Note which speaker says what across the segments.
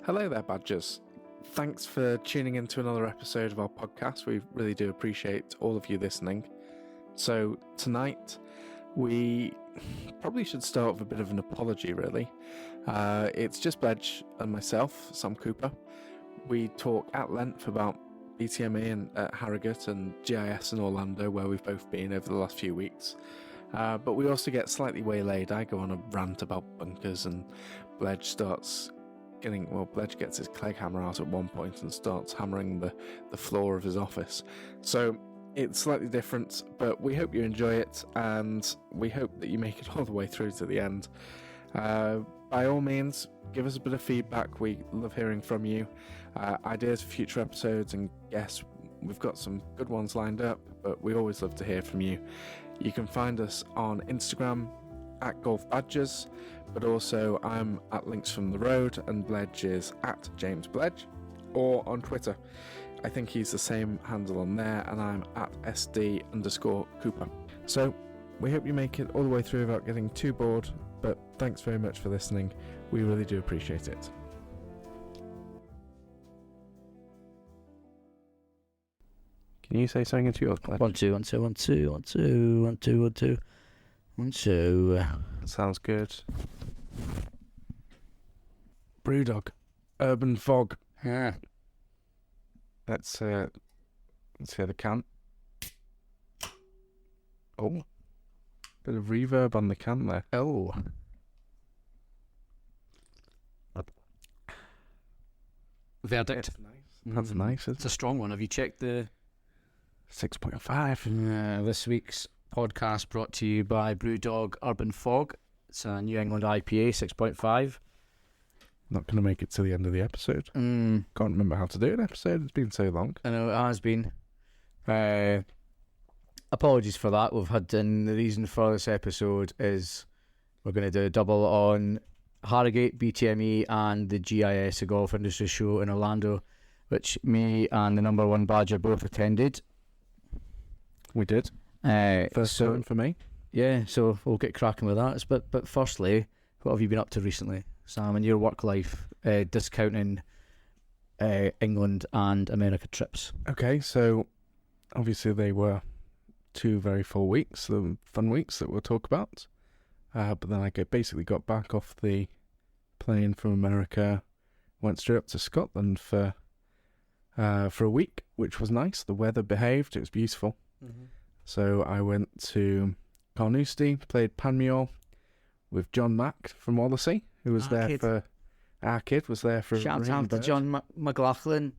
Speaker 1: Hello there, Badgers. Thanks for tuning in to another episode of our podcast. We really do appreciate all of you listening. So tonight, we probably should start with a bit of an apology, really. It's just Bledge and myself, Sam Cooper. We talk at length about BTME and Harrogate and GIS in Orlando, where we've both been over the last few weeks. But we also get slightly waylaid. I go on a rant about bunkers, and Bledge gets his Clegg hammer out at one point and starts hammering the floor of his office. So it's slightly different, but we hope you enjoy it, and we hope that you make it all the way through to the end. By all means, give us a bit of feedback. We love hearing from you. Ideas for future episodes, and yes, we've got some good ones lined up, but we always love to hear from you. You can find us on Instagram at Golf Badgers, but also I'm at Links from the Road, and Bledge is at James Bledge, or on Twitter. I think he's the same handle on there, and I'm at SD_Cooper. So we hope you make it all the way through without getting too bored, but thanks very much for listening. We really do appreciate it. Can you say something into yours, Bledge?
Speaker 2: 1 2 1 2 1 2 1 2 1 2 1 2 1 2.
Speaker 1: Sounds good. Brewdog, Urban Fog.
Speaker 2: Yeah.
Speaker 1: Let's hear the can. Oh, bit of reverb on the can there.
Speaker 2: Oh. Verdict.
Speaker 1: That's nice.
Speaker 2: It's a strong one. Have you checked the
Speaker 1: 6.5?
Speaker 2: This week's podcast brought to you by Brewdog Urban Fog. It's a New England IPA, 6.5.
Speaker 1: Not going to make it to the end of the episode. Can't remember how to do an episode. It's been so long.
Speaker 2: I know it has been. Apologies for that. We've had in the reason for this episode is we're going to do a double on Harrogate, BTME, and the GIS, a golf industry show in Orlando, which me and the number one Badger both attended.
Speaker 1: We did. First time for me.
Speaker 2: Yeah, so we'll get cracking with that. But firstly, what have you been up to recently, Sam, in your work life, discounting England and America trips?
Speaker 1: Okay, so obviously they were 2 very full weeks, the fun weeks that we'll talk about. But then I basically got back off the plane from America, went straight up to Scotland for a week, which was nice. The weather behaved; it was beautiful. Mm-hmm. So I went to Carnoustie, played Panmure with John Mack from Wallasey, who was there
Speaker 2: kid.
Speaker 1: for our kid was there for.
Speaker 2: Shout out to John McLaughlin.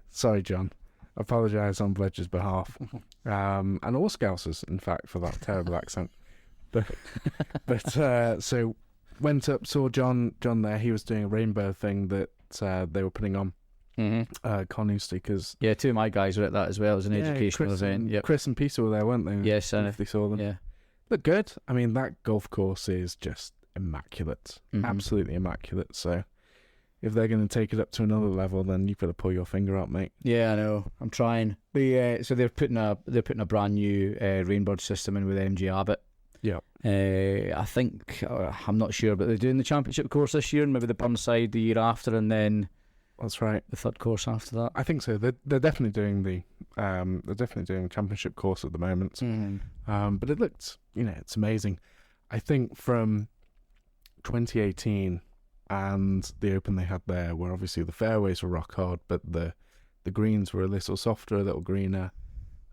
Speaker 1: Sorry, John. I apologise on Bledge's behalf, and all Scousers, in fact, for that terrible accent. But so went up, saw John there. He was doing a rainbow thing that they were putting on. Carnoustie, because
Speaker 2: 2 of my guys were at that as well. It was an educational event. Yep.
Speaker 1: Chris and Peter were there, weren't they?
Speaker 2: Yes,
Speaker 1: if they saw them.
Speaker 2: Yeah,
Speaker 1: look good. I mean, that golf course is just immaculate, absolutely immaculate. So if they're going to take it up to another level, then you've got to pull your finger out, mate.
Speaker 2: Yeah, I know. I'm trying. So they're putting a brand new Rainbird system in with MG Abbott.
Speaker 1: Yeah.
Speaker 2: I think I'm not sure, but they're doing the championship course this year, and maybe the Burnside the year after, and then.
Speaker 1: That's right.
Speaker 2: The third course after that.
Speaker 1: I think so. They're definitely doing the championship course at the moment. But it looked, it's amazing. I think from 2018 and the Open they had there, where obviously the fairways were rock hard, but the greens were a little softer, a little greener.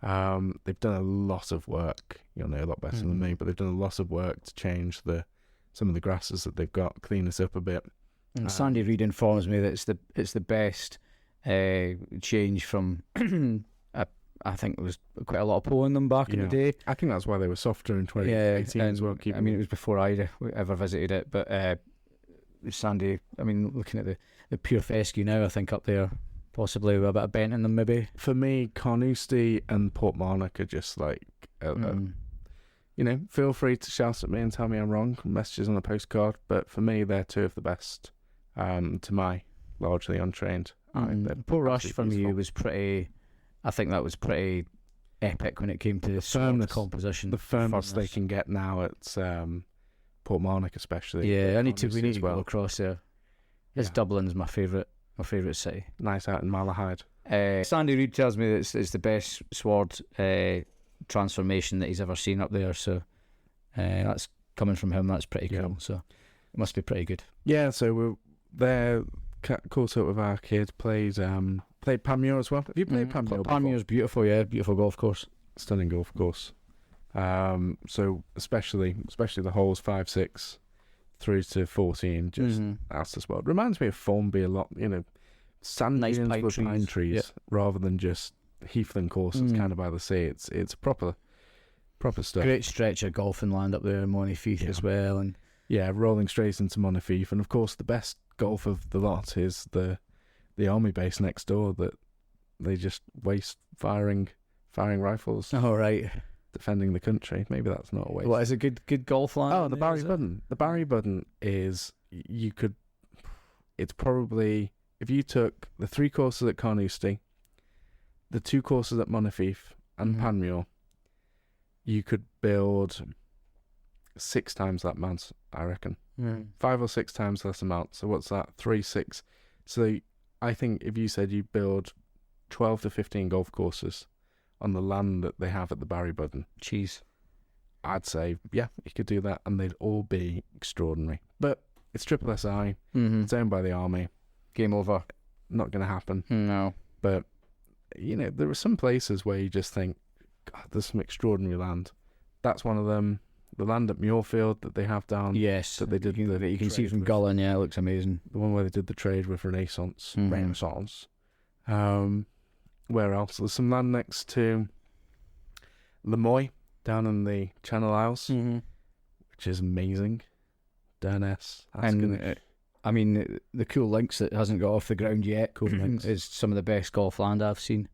Speaker 1: They've done a lot of work. You'll know a lot better than me, but they've done a lot of work to change some of the grasses that they've got, clean this up a bit.
Speaker 2: And Sandy Reid informs me that it's the best change from. I think there was quite a lot of pull in them back in the day.
Speaker 1: I think that's why they were softer in 2018 as well.
Speaker 2: I mean, it was before I ever visited it, but Sandy. I mean, looking at the pure fescue now, I think up there possibly with a bit of bent in them, maybe.
Speaker 1: For me, Carnoustie and Portmarnock are just like. Feel free to shout at me and tell me I'm wrong. Messages on a postcard, but for me, they're 2 of the best. To my largely untrained eye.
Speaker 2: Port Rush for me was pretty. I think that was pretty epic when it came to the firmness composition.
Speaker 1: The firmness they can get now at Portmarnock, especially.
Speaker 2: Yeah, we need to go across there. This Dublin's my favourite city.
Speaker 1: Nice out in Malahide.
Speaker 2: Sandy Reid tells me that it's the best sword transformation that he's ever seen up there. So that's coming from him. That's pretty cool. So it must be pretty good.
Speaker 1: Yeah. So we're there. Caught up with our kid. Played Panmure as well. Have you played Panmure?
Speaker 2: Panmure's beautiful. Yeah, beautiful golf course.
Speaker 1: Stunning golf course. So especially the holes 5, 6 through to 14, just that's the spot. Reminds me of Formby a lot, sand
Speaker 2: Nice
Speaker 1: dunes
Speaker 2: pine
Speaker 1: with
Speaker 2: trees.
Speaker 1: pine trees rather than just heathland courses kind of by the sea. It's proper stuff.
Speaker 2: Great stretch of golfing land up there in Montefiore as well, and
Speaker 1: rolling straight into Montefiore, and of course the best golf of the lot is the army base next door that they just waste firing rifles.
Speaker 2: Oh right.
Speaker 1: Defending the country. Maybe that's not a waste.
Speaker 2: What is a good golf land?
Speaker 1: Oh, the Barry Budden. The Barry Budden is it's probably, if you took the 3 courses at Carnoustie, the 2 courses at Montefiore and Panmure, you could build 6 times that amount, I reckon. 5 or 6 times less amount. So what's that? 3, 6. So I think if you said you build 12 to 15 golf courses on the land that they have at the Barry Budden, I'd say, you could do that, and they'd all be extraordinary. But it's triple SI, it's owned by the army.
Speaker 2: Game over.
Speaker 1: Not going to happen.
Speaker 2: No.
Speaker 1: But, there are some places where you just think, God, there's some extraordinary land. That's one of them. The land at Muirfield that they have down.
Speaker 2: Yes.
Speaker 1: That they did.
Speaker 2: You can see from Gullen, it looks amazing.
Speaker 1: The one where they did the trade with Renaissance. Where else? There's some land next to Lemoy down in the Channel Isles, which is amazing. Durness.
Speaker 2: And the Cool Links that hasn't got off the ground yet is some of the best golf land I've seen.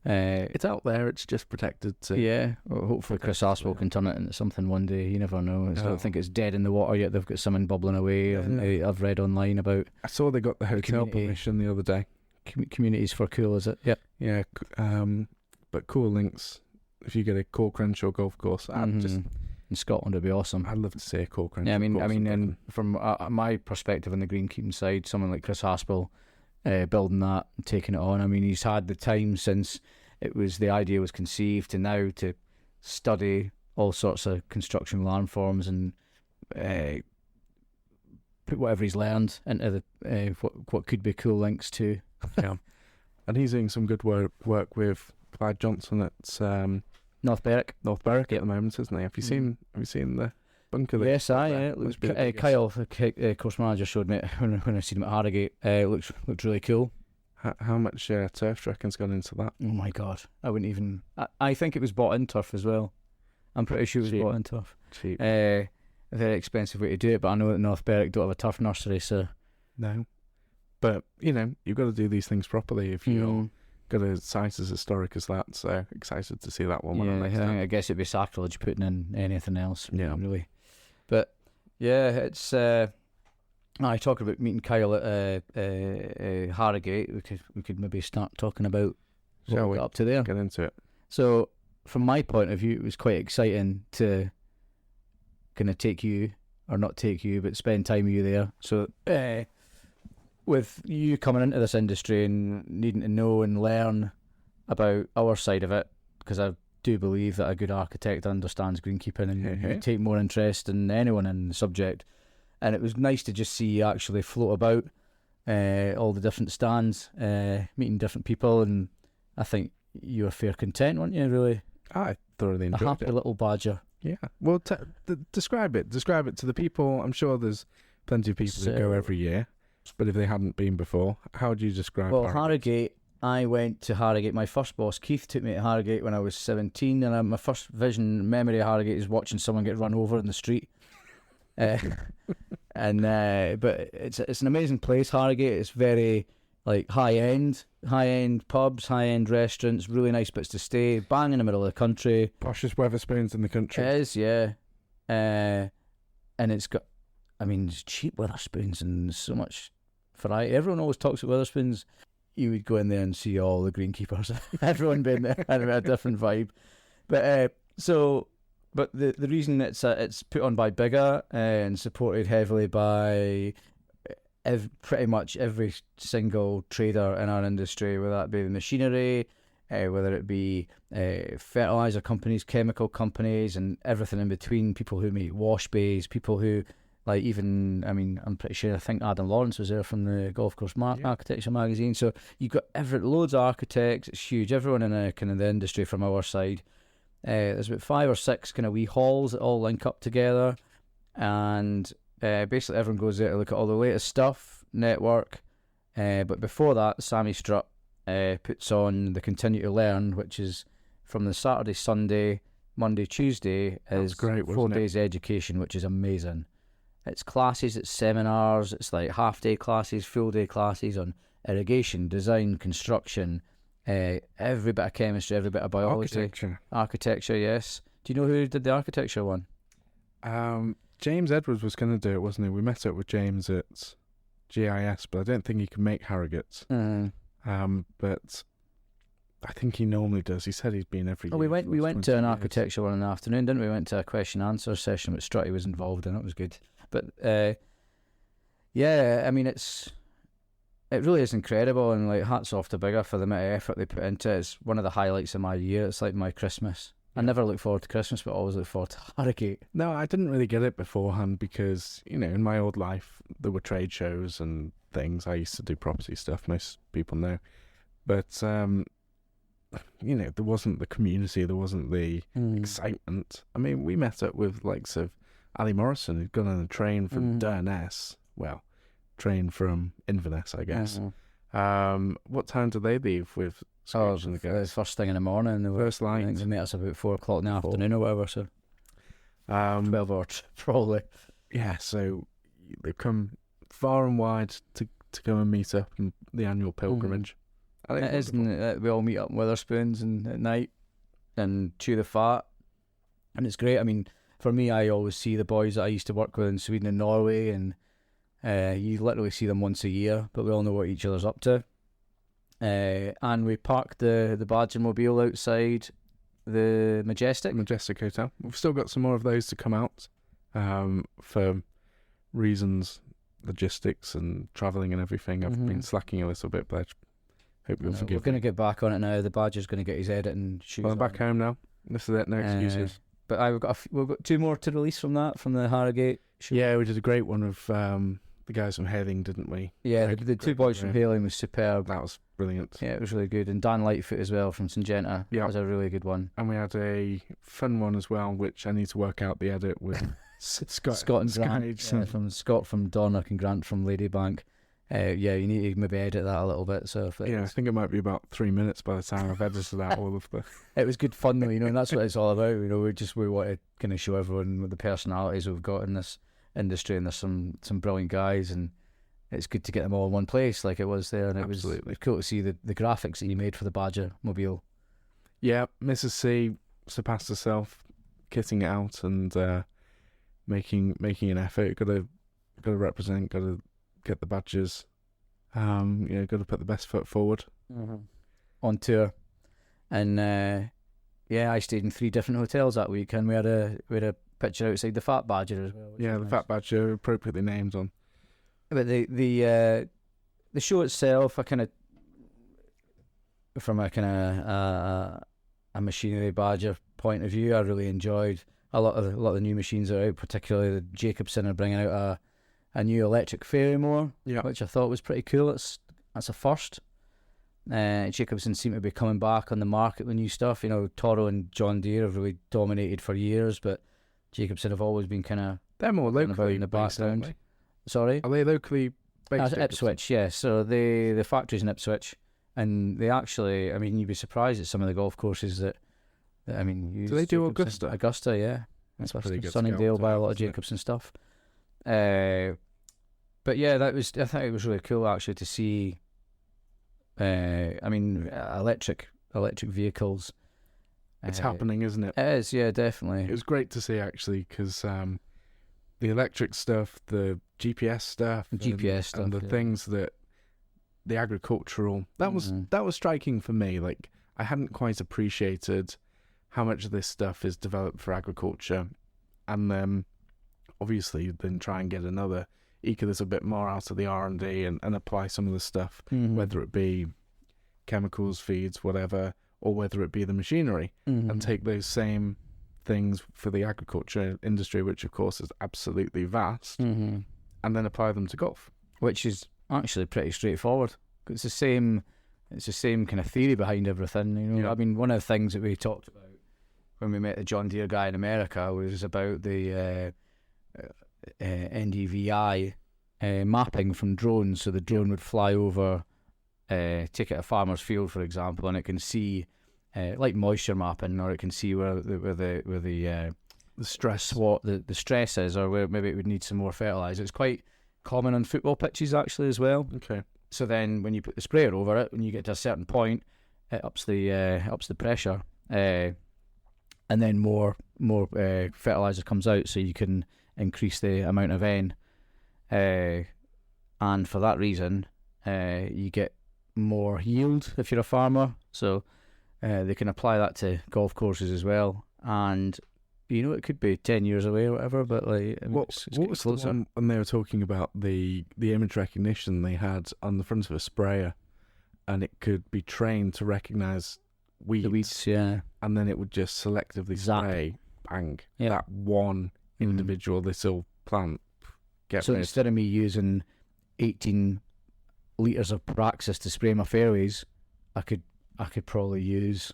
Speaker 1: It's out there. It's just protected.
Speaker 2: Well, hopefully Chris Aspel can turn it into something one day. You never know. I don't think it's dead in the water yet. They've got something bubbling away. I've read online about.
Speaker 1: I saw they got the hotel
Speaker 2: community.
Speaker 1: permission the other day.
Speaker 2: Communities for cool, is it? Yep.
Speaker 1: Yeah. But Cool Links. If you get a Core Crenshaw golf course,
Speaker 2: in Scotland, would be awesome.
Speaker 1: I'd love to see a Core Crenshaw.
Speaker 2: Yeah,
Speaker 1: course
Speaker 2: and from my perspective on the greenkeeping side, someone like Chris Aspel building that and taking it on. He's had the time since the idea was conceived to now to study all sorts of construction landforms and put whatever he's learned into the what could be Cool Links too.
Speaker 1: Yeah, and he's doing some good work with Clyde Johnson at
Speaker 2: North Berwick
Speaker 1: at the moment, isn't he? Have you seen the bunker?
Speaker 2: Yes, it looks. Kyle, course manager, showed me when I seen him at Harrogate. It looked really cool.
Speaker 1: How much turf do you reckon's gone into that?
Speaker 2: Oh my God, I wouldn't even. I think it was bought in turf as well. I'm pretty sure it was bought in turf.
Speaker 1: Cheap.
Speaker 2: A very expensive way to do it, but I know that North Berwick don't have a turf nursery, so
Speaker 1: no. But you've got to do these things properly if you're got a site as historic as that. So excited to see that one.
Speaker 2: I guess it'd be sacrilege putting in anything else.
Speaker 1: Yeah,
Speaker 2: really. But it's. I talk about meeting Kyle at Harrogate. We could maybe start talking about what we got up to there.
Speaker 1: Get into it.
Speaker 2: So, from my point of view, it was quite exciting to kind of take you, or not take you, but spend time with you there. So, with you coming into this industry and needing to know and learn about our side of it, because I do believe that a good architect understands greenkeeping and you take more interest than anyone in the subject. And it was nice to just see you actually float about all the different stands, meeting different people, and I think you were fair content, weren't you, really?
Speaker 1: I thoroughly enjoyed it.
Speaker 2: A happy little badger.
Speaker 1: Yeah. Well, describe it. Describe it to the people. I'm sure there's plenty of people who go every year, but if they hadn't been before, how would you describe
Speaker 2: Harrogate? I went to Harrogate. My first boss, Keith, took me to Harrogate when I was 17, and my first memory of Harrogate is watching someone get run over in the street. But it's an amazing place, Harrogate. It's very high end pubs, high end restaurants, really nice bits to stay, bang in the middle of the country.
Speaker 1: Poshest Wetherspoons in the country.
Speaker 2: It is, yeah. And it's got, it's cheap Wetherspoons and so much variety. Everyone always talks about Wetherspoons. You would go in there and see all the greenkeepers. Everyone been there and a different vibe. But the reason it's put on by Bigger and supported heavily by pretty much every single trader in our industry, whether that be the machinery, whether it be fertilizer companies, chemical companies, and everything in between. People who make wash bays, people who even, I'm pretty sure, I think Adam Lawrence was there from the Golf Course Architecture magazine. So you've got loads of architects. It's huge. Everyone in kind of the industry from our side. There's about 5 or 6 kind of wee halls that all link up together, and basically everyone goes there to look at all the latest stuff, network. But before that, Sammy Strutt puts on the Continue to Learn, which is from the Saturday, Sunday, Monday, Tuesday, is
Speaker 1: great,
Speaker 2: 4 days education, which is amazing. It's classes, it's seminars, it's like half-day classes, full-day classes on irrigation, design, construction, every bit of chemistry, every bit of biology. Architecture, yes. Do you know who did the architecture one?
Speaker 1: James Edwards was going to do it, wasn't he? We met up with James at GIS, but I don't think he can make Harrogate. But I think he normally does. He said he's been every year.
Speaker 2: We went to an architecture one in the afternoon, didn't we? We went to a question and answer session which Strutty was involved in. It was good. But yeah, I mean, it really is incredible, and like hats off to Bigger for the amount of effort they put into it. It's one of the highlights of my year. It's like my Christmas. I never look forward to Christmas, but I always look forward to Harrogate.
Speaker 1: No, I didn't really get it beforehand because, in my old life, there were trade shows and things. I used to do property stuff, most people know. But, there wasn't the community, there wasn't the excitement. I mean, we met up with likes of Ali Morrison, who'd gone on a train from Durness. Well, train from Inverness, I guess. What time do they leave with Scrooge and the guys?
Speaker 2: First thing in the morning.
Speaker 1: First light.
Speaker 2: I think they met us about 4 o'clock in the afternoon or whatever, so 12 hours, probably.
Speaker 1: Yeah, so they've come far and wide to come and meet up in the annual pilgrimage.
Speaker 2: It is, and we all meet up in Wetherspoons and at night and chew the fat, and it's great. I mean, for me, I always see the boys that I used to work with in Sweden and Norway, and you literally see them once a year, but we all know what each other's up to. And we parked the Badger Mobile outside the Majestic
Speaker 1: Hotel. We've still got some more of those to come out for reasons, logistics and travelling and everything. I've been slacking a little bit, Bledge. Hope you'll forgive me.
Speaker 2: We're going to get back on it now. The Badger's going to get his edit and shoot.
Speaker 1: Well, I'm back home now. This is it, no excuses.
Speaker 2: But we've got 2 more to release from the Harrogate show.
Speaker 1: Yeah, we did a great one of the guys from Hailing, didn't we?
Speaker 2: Yeah, the 2 boys from Hailing was superb.
Speaker 1: That was brilliant.
Speaker 2: Yeah, it was really good. And Dan Lightfoot as well from Syngenta.
Speaker 1: Yeah.
Speaker 2: That was a really good one.
Speaker 1: And we had a fun one as well, which I need to work out the edit with
Speaker 2: Scott and Grant. From Scott from Dornoch and Grant from Ladybank. You need to maybe edit that a little bit. So
Speaker 1: I think it might be about 3 minutes by the time I've edited out all of the.
Speaker 2: It was good fun though, and that's what it's all about. We want to kind of show everyone the personalities we've got in this industry, and there's some brilliant guys, and it's good to get them all in one place like it was there, and it was cool to see the graphics that you made for the Badger Mobile. Yeah,
Speaker 1: Mrs. C surpassed herself, kitting it out and making an effort. Got to represent. Got to get the badges. Got to put the best foot forward.
Speaker 2: On tour, and I stayed in 3 different hotels that week, and we had a picture outside the Fat Badger as well.
Speaker 1: Yeah, the Fat Badger, appropriately named on.
Speaker 2: But the show itself, from a machinery Badger point of view, I really enjoyed a lot of the new machines that are out. Particularly the Jacobson are bringing out a new electric ferry mower, which I thought was pretty cool. That's a first. Jacobson seem to be coming back on the market with new stuff. Toro and John Deere have really dominated for years, but Jacobson have always been kind of
Speaker 1: they're more locally
Speaker 2: in the background. Sorry,
Speaker 1: are they locally based?
Speaker 2: Ipswich, yeah. So the factory's in Ipswich, and they actually, you'd be surprised at some of the golf courses that use.
Speaker 1: Do they do
Speaker 2: Jacobson. Augusta, yeah.
Speaker 1: That's pretty good.
Speaker 2: Sunningdale buy a lot of Jacobson stuff. But yeah, I think it was really cool actually to see. Electric vehicles.
Speaker 1: It's happening, isn't it?
Speaker 2: It is, yeah, definitely.
Speaker 1: It was great to see actually, because the electric stuff, the GPS stuff, and the things that the agricultural that was striking for me. Like, I hadn't quite appreciated how much of this stuff is developed for agriculture, and then obviously then try and get another eke this a bit more out of the R&D and apply some of the stuff,
Speaker 2: Mhm.
Speaker 1: whether it be chemicals, feeds, whatever, or whether it be the machinery,
Speaker 2: Mhm.
Speaker 1: and take those same things for the agriculture industry, which of course is absolutely vast,
Speaker 2: Mhm.
Speaker 1: and then apply them to golf.
Speaker 2: Which is actually pretty straightforward. It's the same. It's the same kind of theory behind everything. You know,
Speaker 1: Yeah.
Speaker 2: I mean, one of the things that we talked about when we met the John Deere guy in America was about the NDVI mapping from drones. So the drone would fly over, take it a farmer's field, for example, and it can see, like moisture mapping, or it can see where the
Speaker 1: stress,
Speaker 2: the stress is, or where maybe it would need some more fertilizer. It's quite common on football pitches actually as well.
Speaker 1: Okay.
Speaker 2: So then when you put the sprayer over it, when you get to a certain point, it ups the pressure, and then more fertilizer comes out, so you can increase the amount of N, and for that reason, you get more yield if you're a farmer. So they can apply that to golf courses as well, and you know, it could be 10 years away or whatever, but like, I mean,
Speaker 1: What
Speaker 2: it's
Speaker 1: was the
Speaker 2: closer.
Speaker 1: one when they were talking about the image recognition they had on the front of a sprayer, and it could be trained to recognise weeds,
Speaker 2: The weeds, yeah.
Speaker 1: and then it would just selectively
Speaker 2: Zap.
Speaker 1: spray, bang,
Speaker 2: Yeah.
Speaker 1: that one individual little plant. Get
Speaker 2: So
Speaker 1: rid.
Speaker 2: instead of me using 18 litres of Praxis to spray my fairways, I could probably use,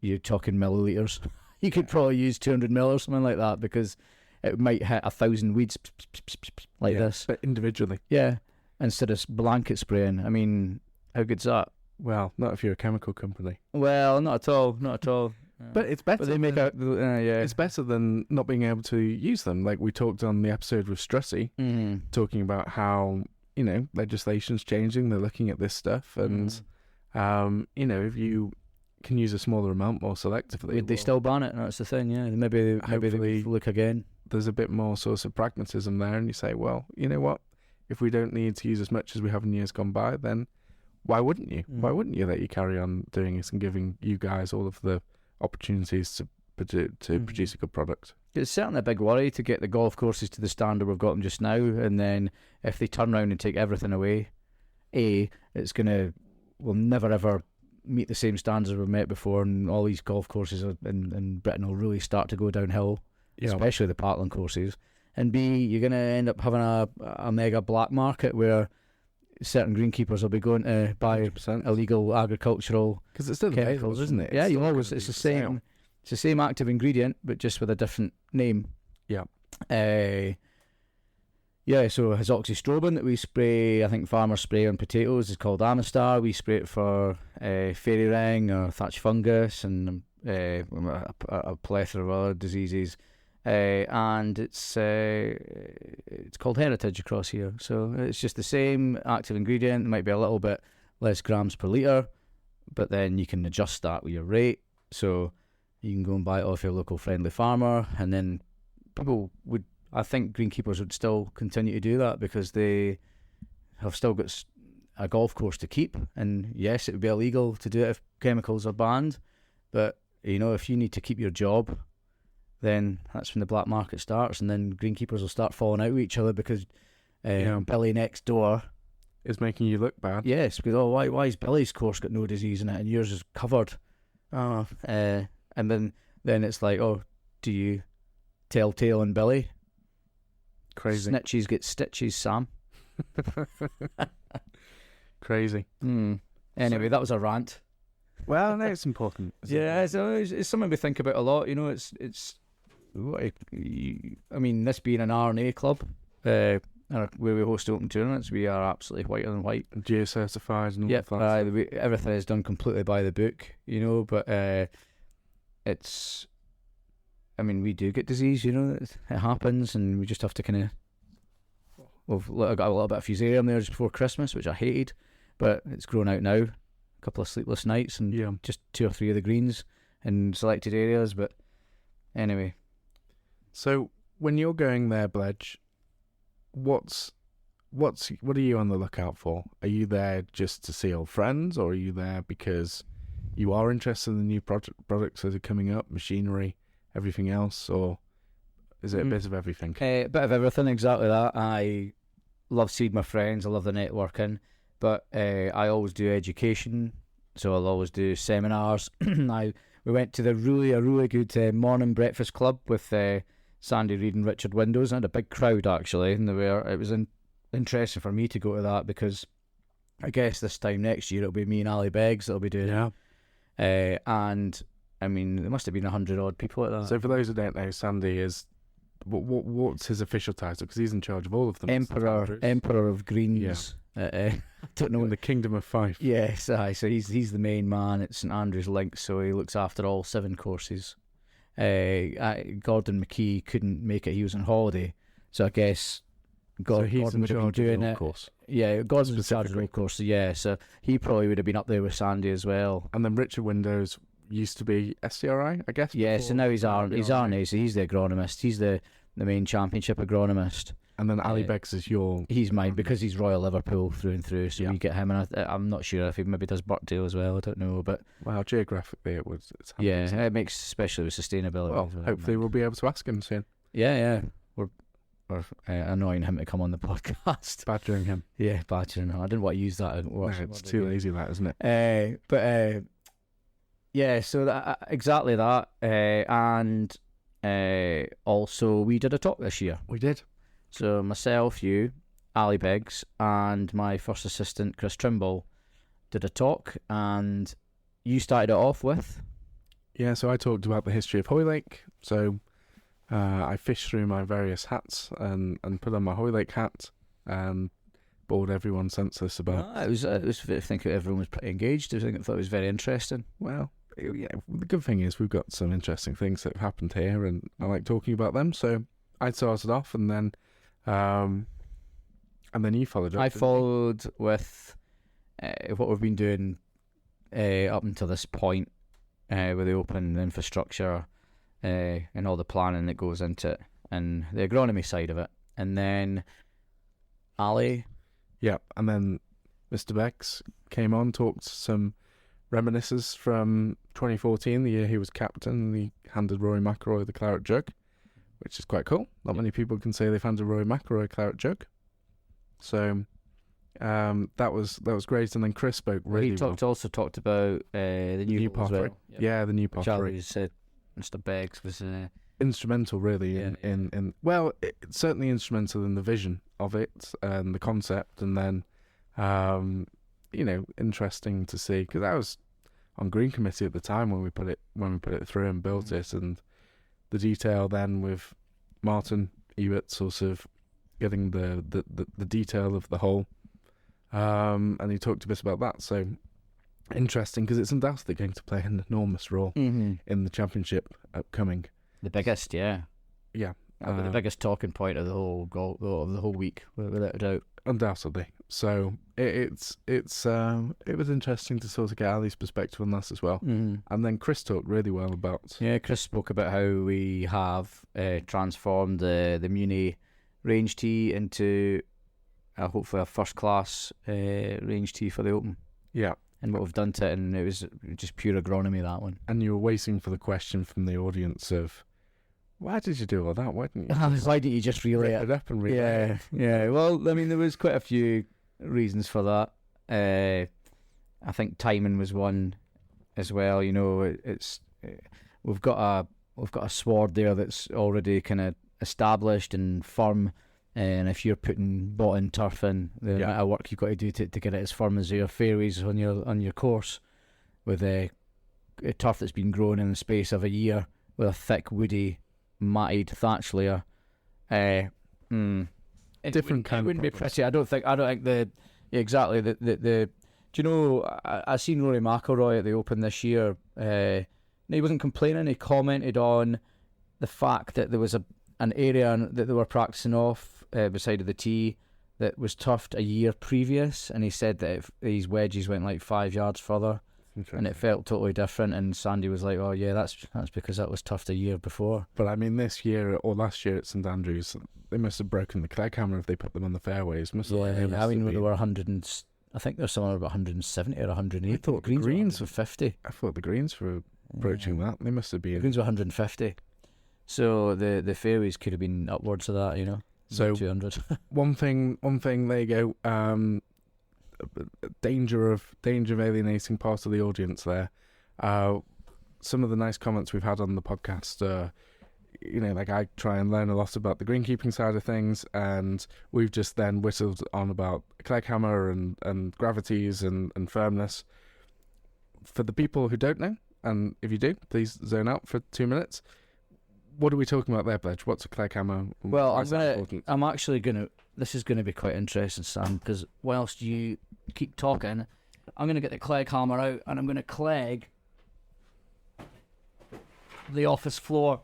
Speaker 2: you're talking millilitres, you could probably use 200 mil or something like that, because it might hit 1,000 weeds like this.
Speaker 1: But individually.
Speaker 2: Yeah, instead of blanket spraying. I mean, how good's that?
Speaker 1: Well, not if you're a chemical company.
Speaker 2: Well, not at all, not at all.
Speaker 1: But it's better.
Speaker 2: But they make out, yeah.
Speaker 1: It's better than not being able to use them. Like we talked on the episode with Strussy, talking about how, you know, legislation's changing. They're looking at this stuff, and if you can use a smaller amount more selectively,
Speaker 2: Would they still ban it? That's the thing. Yeah, maybe they
Speaker 1: hopefully
Speaker 2: look again.
Speaker 1: there's a bit more sort of pragmatism there, and you say, well, you know what? If we don't need to use as much as we have in years gone by, then why wouldn't you? Why wouldn't you let you carry on doing this and giving you guys all of the opportunities to produce a good product?
Speaker 2: It's certainly a big worry to get the golf courses to the standard we've got them just now, and then if they turn around and take everything away, we'll never ever meet the same standards we've met before, and all these golf courses in Britain will really start to go downhill, especially the Parkland courses. And B, you're going to end up having a mega black market where certain greenkeepers will be going to buy
Speaker 1: 100%.
Speaker 2: illegal agricultural
Speaker 1: Because it's still
Speaker 2: chemicals,
Speaker 1: available, isn't it?
Speaker 2: Yeah,
Speaker 1: It's
Speaker 2: you
Speaker 1: still
Speaker 2: always
Speaker 1: gonna
Speaker 2: it's
Speaker 1: be
Speaker 2: the
Speaker 1: for sale.
Speaker 2: same. It's the same active ingredient, but just with a different name.
Speaker 1: Yeah.
Speaker 2: So azoxystrobin that we spray, I think farmers spray on potatoes, is called Amistar. We spray it for fairy ring or thatch fungus and a plethora of other diseases. And it's called Heritage across here. So it's just the same active ingredient. It might be a little bit less grams per litre, but then you can adjust that with your rate. So you can go and buy it off your local friendly farmer, and then I think greenkeepers would still continue to do that because they have still got a golf course to keep. And yes, it would be illegal to do it if chemicals are banned, but if you need to keep your job, then that's when the black market starts, and then greenkeepers will start falling out with each other because Billy next door
Speaker 1: is making you look bad.
Speaker 2: Yes, because why is Billy's course got no disease in it and yours is covered? And then it's like, do you tell tale on Billy?
Speaker 1: Crazy.
Speaker 2: Snitches get stitches, Sam.
Speaker 1: Crazy.
Speaker 2: Anyway, that was a rant.
Speaker 1: Well, no, it's important.
Speaker 2: It's something we think about a lot. I mean, this being an R&A club, where we host open tournaments, we are absolutely whiter than white.
Speaker 1: Geo-certified and all that.
Speaker 2: Everything is done completely by the book, but it's... I mean, we do get disease, it happens, and we just have to kind of... I got a little bit of fusarium there just before Christmas, which I hated, but it's grown out now. A couple of sleepless nights and just 2 or 3 of the greens in selected areas, but anyway.
Speaker 1: So when you're going there, Bledge, what are you on the lookout for? Are you there just to see old friends, or are you there because you are interested in the new products that are coming up, machinery, everything else, or is it a bit of everything?
Speaker 2: A bit of everything, exactly that. love seeing my friends. I love the networking, but I always do education, so I'll always do seminars. We went to a really good morning breakfast club with Sandy Reid and Richard Windows. I had a big crowd actually, and it was interesting for me to go to that because I guess this time next year it'll be me and Ali Beggs that'll be doing it. And I mean, there must have been 100 odd people at that.
Speaker 1: So for those who don't know, Sandy is what's his official title? Because he's in charge of all of them.
Speaker 2: Emperor of Greens. I don't know.
Speaker 1: In the Kingdom of Fife.
Speaker 2: Yes, so he's the main man at St Andrews Links, so he looks after all 7 courses. Gordon McKee couldn't make it; he was on holiday, so I guess Gordon would have been doing it. Course. Yeah, Gordon's in charge of the course, so yeah, so he probably would have been up there with Sandy as well.
Speaker 1: And then Richard Windows used to be SCRI, I guess.
Speaker 2: Yeah, so now he's RNA, so he's the agronomist. He's the main championship agronomist.
Speaker 1: And then Ali Beggs is
Speaker 2: he's mine because he's Royal Liverpool through and through. So we get him, and I'm not sure if he maybe does Birkdale as well. I don't know, but
Speaker 1: well, geographically it's
Speaker 2: yeah, it makes especially with sustainability.
Speaker 1: Well, hopefully we'll be able to ask him soon.
Speaker 2: Yeah, we're annoying him to come on the podcast,
Speaker 1: badgering him.
Speaker 2: Yeah, badgering him. I didn't want to use that.
Speaker 1: It's too lazy, that isn't it?
Speaker 2: But yeah, so exactly that, and also we did a talk this year.
Speaker 1: We did.
Speaker 2: So myself, you, Ali Beggs, and my first assistant, Chris Trimble, did a talk, and you started it off with?
Speaker 1: Yeah, so I talked about the history of Hoylake. So I fished through my various hats and put on my Hoylake hat and bored everyone senseless about.
Speaker 2: I think everyone was pretty engaged. I thought it was very interesting.
Speaker 1: Well, yeah, the good thing is we've got some interesting things that have happened here, and I like talking about them. So I started off, and then you followed up.
Speaker 2: I followed with what we've been doing up until this point with the open infrastructure and all the planning that goes into it, and the agronomy side of it. And then Ali.
Speaker 1: Yeah, and then Mr. Beggs came on, talked some reminiscences from 2014, the year he was captain, and he handed Rory McIlroy the claret jug, which is quite cool. Not many people can say they've handed Rory McIlroy a claret jug. So that was great. And then Chris spoke really well.
Speaker 2: He also talked about the new
Speaker 1: pathway.
Speaker 2: Well. Yep.
Speaker 1: Yeah, the new pathway.
Speaker 2: Charlie said Mr. Beggs was
Speaker 1: instrumental, really. In certainly instrumental in the vision of it and the concept, and then interesting to see, because I was on Green Committee at the time when we put it through and built it, and the detail then with Martin Ewart sort of getting the detail of the whole, and he talked a bit about that. So interesting, because it's undoubtedly going to play an enormous role in the championship upcoming.
Speaker 2: The biggest, yeah. The biggest talking point of the whole week, without a doubt.
Speaker 1: Undoubtedly. So it was interesting to sort of get Ali's perspective on that as well. And then Chris talked really well about.
Speaker 2: Yeah, Chris spoke about how we have transformed the Muni range tee into hopefully a first class range tee for the Open.
Speaker 1: Yeah.
Speaker 2: And what we've done to it, and it was just pure agronomy, that one.
Speaker 1: And you were waiting for the question from the audience of, why did you do all that? Why didn't
Speaker 2: you just relay it
Speaker 1: up and relay it?
Speaker 2: Yeah. Well, I mean, there was quite a few reasons for that. I think timing was one as well. You know, we've got a sward there that's already kind of established and firm. And if you're putting bottom turf in, the amount of work you've got to do to get it as firm as your fairways on your course, with a turf that's been grown in the space of a year with a thick woody matted thatch layer,
Speaker 1: different kind.
Speaker 2: It wouldn't be pretty. I don't think exactly the. Do you know? I seen Rory McIlroy at the Open this year. He wasn't complaining. He commented on the fact that there was an area that they were practicing off beside of the tee that was turfed a year previous, and he said that if these wedges went like 5 yards further, and it felt totally different. And Sandy was like, "Oh yeah, that's because that was turfed a year before."
Speaker 1: But I mean, this year or last year at St Andrews, they must have broken the Clegg hammer if they put them on the fairways.
Speaker 2: There were 100 and I think there's somewhere about 170 or 180.
Speaker 1: I thought the greens
Speaker 2: were 50.
Speaker 1: I thought the greens were approaching that. They must have been.
Speaker 2: The greens were 150. So the fairways could have been upwards of that, you know.
Speaker 1: So
Speaker 2: 200.
Speaker 1: one thing. There you go. Danger of alienating part of the audience there. Some of the nice comments we've had on the podcast. Like I try and learn a lot about the greenkeeping side of things, and we've just then whistled on about Clegg hammer and gravities and firmness. For the people who don't know, and if you do, please zone out for 2 minutes. What are we talking about there, Bledge? What's a Clegg hammer?
Speaker 2: Well, I'm actually gonna. This is gonna be quite interesting, Sam, because whilst you keep talking, I'm gonna get the Clegg hammer out and I'm gonna Clegg the office floor.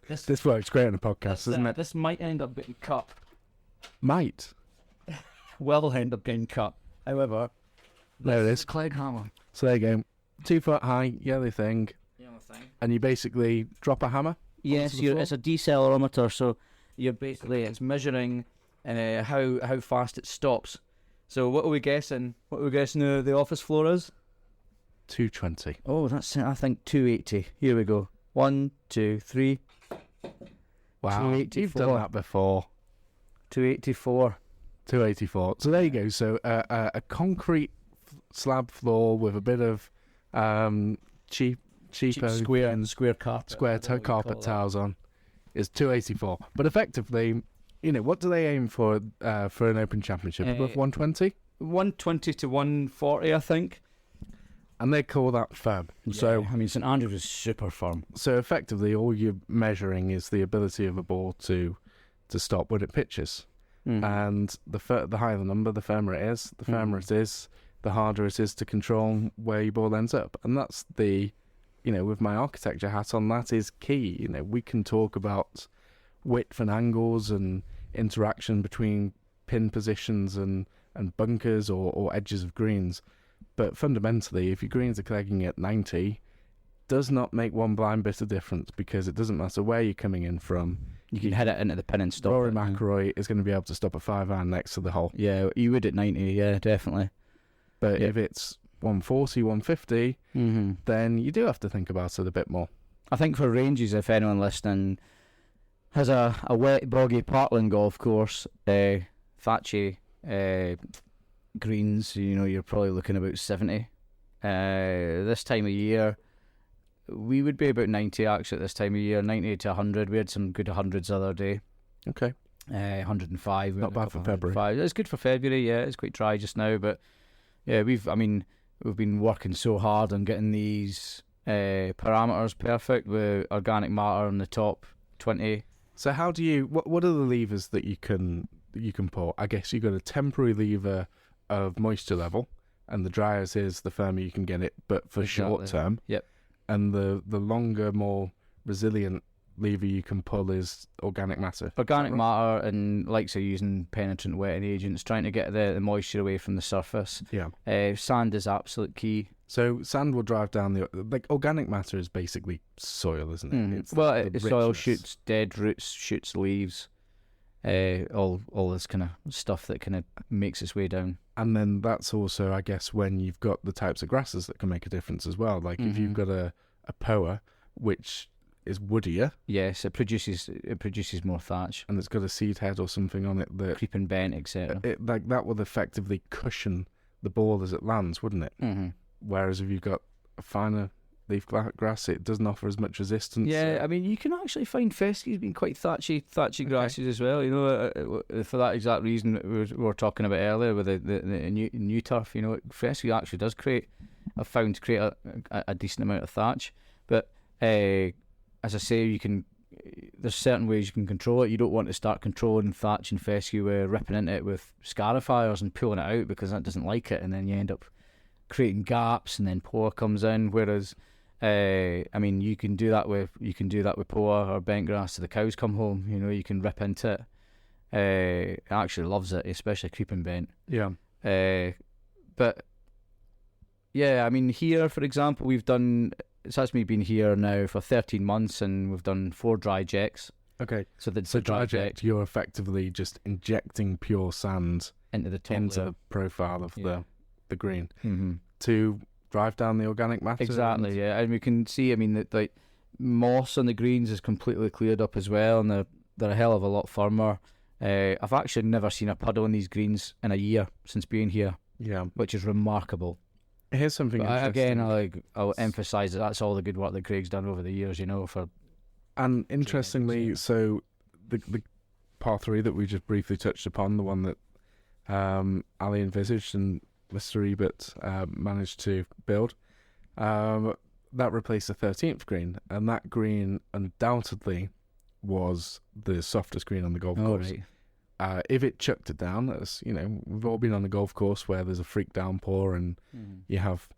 Speaker 1: This works great on a podcast, doesn't it?
Speaker 2: This might end up getting cut.
Speaker 1: Might.
Speaker 2: Will end up getting cut. However,
Speaker 1: there it is.
Speaker 2: Clegg hammer.
Speaker 1: So there you go. 2 foot high, yellow thing. And you basically drop a hammer?
Speaker 2: Yes, it's a decelerometer, so it's measuring how fast it stops. So what are we guessing? The office floor is?
Speaker 1: 220.
Speaker 2: Oh, that's I think 280. Here we go. 1, 2, 3.
Speaker 1: Wow, you've done that before.
Speaker 2: 284.
Speaker 1: 284. So there you go. So a concrete slab floor with a bit of cheapo
Speaker 2: square carpet.
Speaker 1: Carpet tiles on is 284. But effectively, what do they aim for an Open Championship? Above 120?
Speaker 2: 120 to 140, I think.
Speaker 1: And they call that firm.
Speaker 2: Yeah,
Speaker 1: So
Speaker 2: St Andrews is super firm.
Speaker 1: So effectively, all you're measuring is the ability of a ball to stop when it pitches. And the higher the number, the firmer it is. The firmer it is, the harder it is to control where your ball ends up. And that's with my architecture hat on, that is key. We can talk about width and angles and interaction between pin positions and bunkers or edges of greens. But fundamentally, if your greens are clegging at 90, does not make one blind bit of difference, because it doesn't matter where you're coming in from.
Speaker 2: You can head it into the pin and stop.
Speaker 1: Rory McIlroy is going to be able to stop a 5-iron next to the hole.
Speaker 2: Yeah, you would at 90, yeah, definitely.
Speaker 1: But if it's 140, 150, then you do have to think about it a bit more.
Speaker 2: I think for ranges, if anyone listening has a wet, boggy Parkland golf course, thatchy greens, you're probably looking about 70. This time of year, we would be about 90 actually at this time of year, 90 to 100. We had some good 100s the other day.
Speaker 1: Okay.
Speaker 2: 105.
Speaker 1: Not bad for February.
Speaker 2: It's good for February, yeah. It's quite dry just now, but yeah, we've been working so hard on getting these parameters perfect with organic matter on the top 20.
Speaker 1: So how do you, what are the levers that you can pull? I guess you've got a temporary lever of moisture level, and the drier it is, the firmer you can get it, but for short term.
Speaker 2: Yep.
Speaker 1: And the longer, more resilient lever you can pull is organic matter.
Speaker 2: Organic matter, and using penetrant wetting agents, trying to get the moisture away from the surface.
Speaker 1: Yeah.
Speaker 2: Sand is absolute key.
Speaker 1: So sand will drive down organic matter is basically soil, isn't it?
Speaker 2: It's soil, shoots dead roots, shoots leaves, all this kind of stuff that kind of makes its way down.
Speaker 1: And then that's also, I guess, when you've got the types of grasses that can make a difference as well. Like if you've got a poa, which is woodier.
Speaker 2: Yes, it produces more thatch,
Speaker 1: and it's got a seed head or something on it that
Speaker 2: creeping bent, etc.
Speaker 1: That would effectively cushion the ball as it lands, wouldn't it? Whereas if you've got a finer leaf grass, it doesn't offer as much resistance.
Speaker 2: Yeah, you can actually find fescues being quite thatchy grasses as well. For that exact reason we were talking about earlier with the new turf. Fescue actually does create a decent amount of thatch. But as I say, there's certain ways you can control it. You don't want to start controlling thatch and fescue ripping into it with scarifiers and pulling it out, because that doesn't like it, and then you end up creating gaps, and then poa comes in. Whereas you can do that with poa or bent grass till the cows come home. You can rip into it. It actually loves it, especially creeping bent.
Speaker 1: Yeah.
Speaker 2: But yeah, here, for example, it's has me been here now for 13 months, and we've done 4 dry jecks.
Speaker 1: Okay.
Speaker 2: So
Speaker 1: dry jet, you're effectively just injecting pure sand
Speaker 2: into the
Speaker 1: profile of the green to drive down the organic matter.
Speaker 2: Exactly, yeah. And we can see, that moss on the greens is completely cleared up as well, and They're a hell of a lot firmer. I've actually never seen a puddle on these greens in a year since being here, which is remarkable.
Speaker 1: Here's something interesting.
Speaker 2: I'll emphasise that's all the good work that Craig's done over the years,
Speaker 1: And interestingly, so the par 3 that we just briefly touched upon, the one that Ali envisaged and Mr. Ebert managed to build, that replaced the 13th green, and that green undoubtedly was the softest green on the golf course. Right. If it chucked it down, as we've all been on a golf course where there's a freak downpour and you have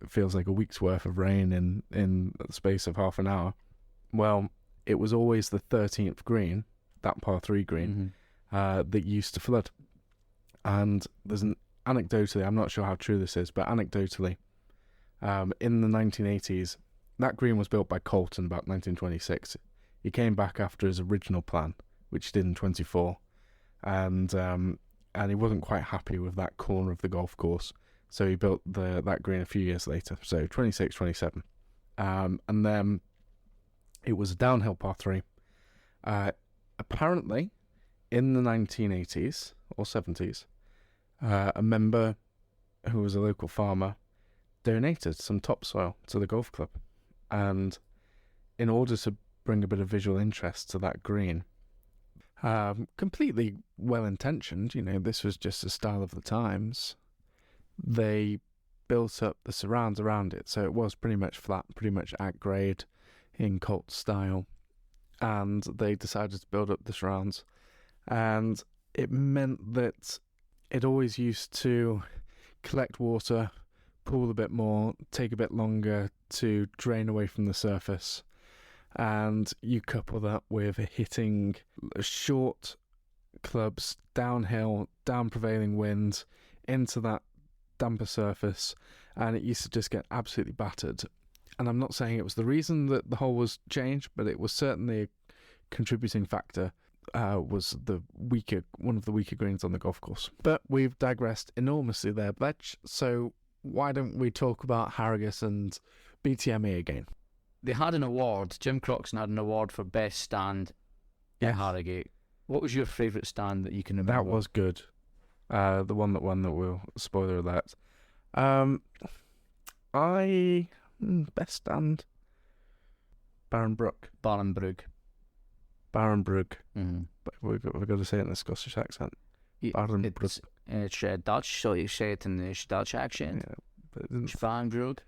Speaker 1: feels like a week's worth of rain in the space of half an hour. Well, it was always the 13th green, that par 3 green, that used to flood. And there's anecdotally, I'm not sure how true this is, but anecdotally, in the 1980s, that green was built by Colton about 1926. He came back after his original plan, which he did in 24, and he wasn't quite happy with that corner of the golf course, so he built that green a few years later, so 26, 27. And then it was a downhill par 3. Apparently, in the 1980s or 70s, a member who was a local farmer donated some topsoil to the golf club, and in order to bring a bit of visual interest to that green, completely well-intentioned, this was just a style of the times, they built up the surrounds around it, so it was pretty much flat, pretty much at grade in Colt style, and they decided to build up the surrounds, and it meant that it always used to collect water, pool a bit more, take a bit longer to drain away from the surface, and you couple that with hitting short clubs downhill, down prevailing wind, into that damper surface, and it used to just get absolutely battered. And I'm not saying it was the reason that the hole was changed, but it was certainly a contributing factor. Was one of the weaker greens on the golf course. But we've digressed enormously there, Bledge. So why don't we talk about Harrogate and BTME again?
Speaker 2: They had an award. Jim Croxton had an award for best stand at Harrogate. What was your favourite stand that you can remember?
Speaker 1: That was good. The one that won, that will, spoiler alert. Best stand, Barrenbrook. But we've got to say it in a Scottish accent. Barrenbrook.
Speaker 2: It's Dutch, so you say it in the Dutch accent. Barrenbrook.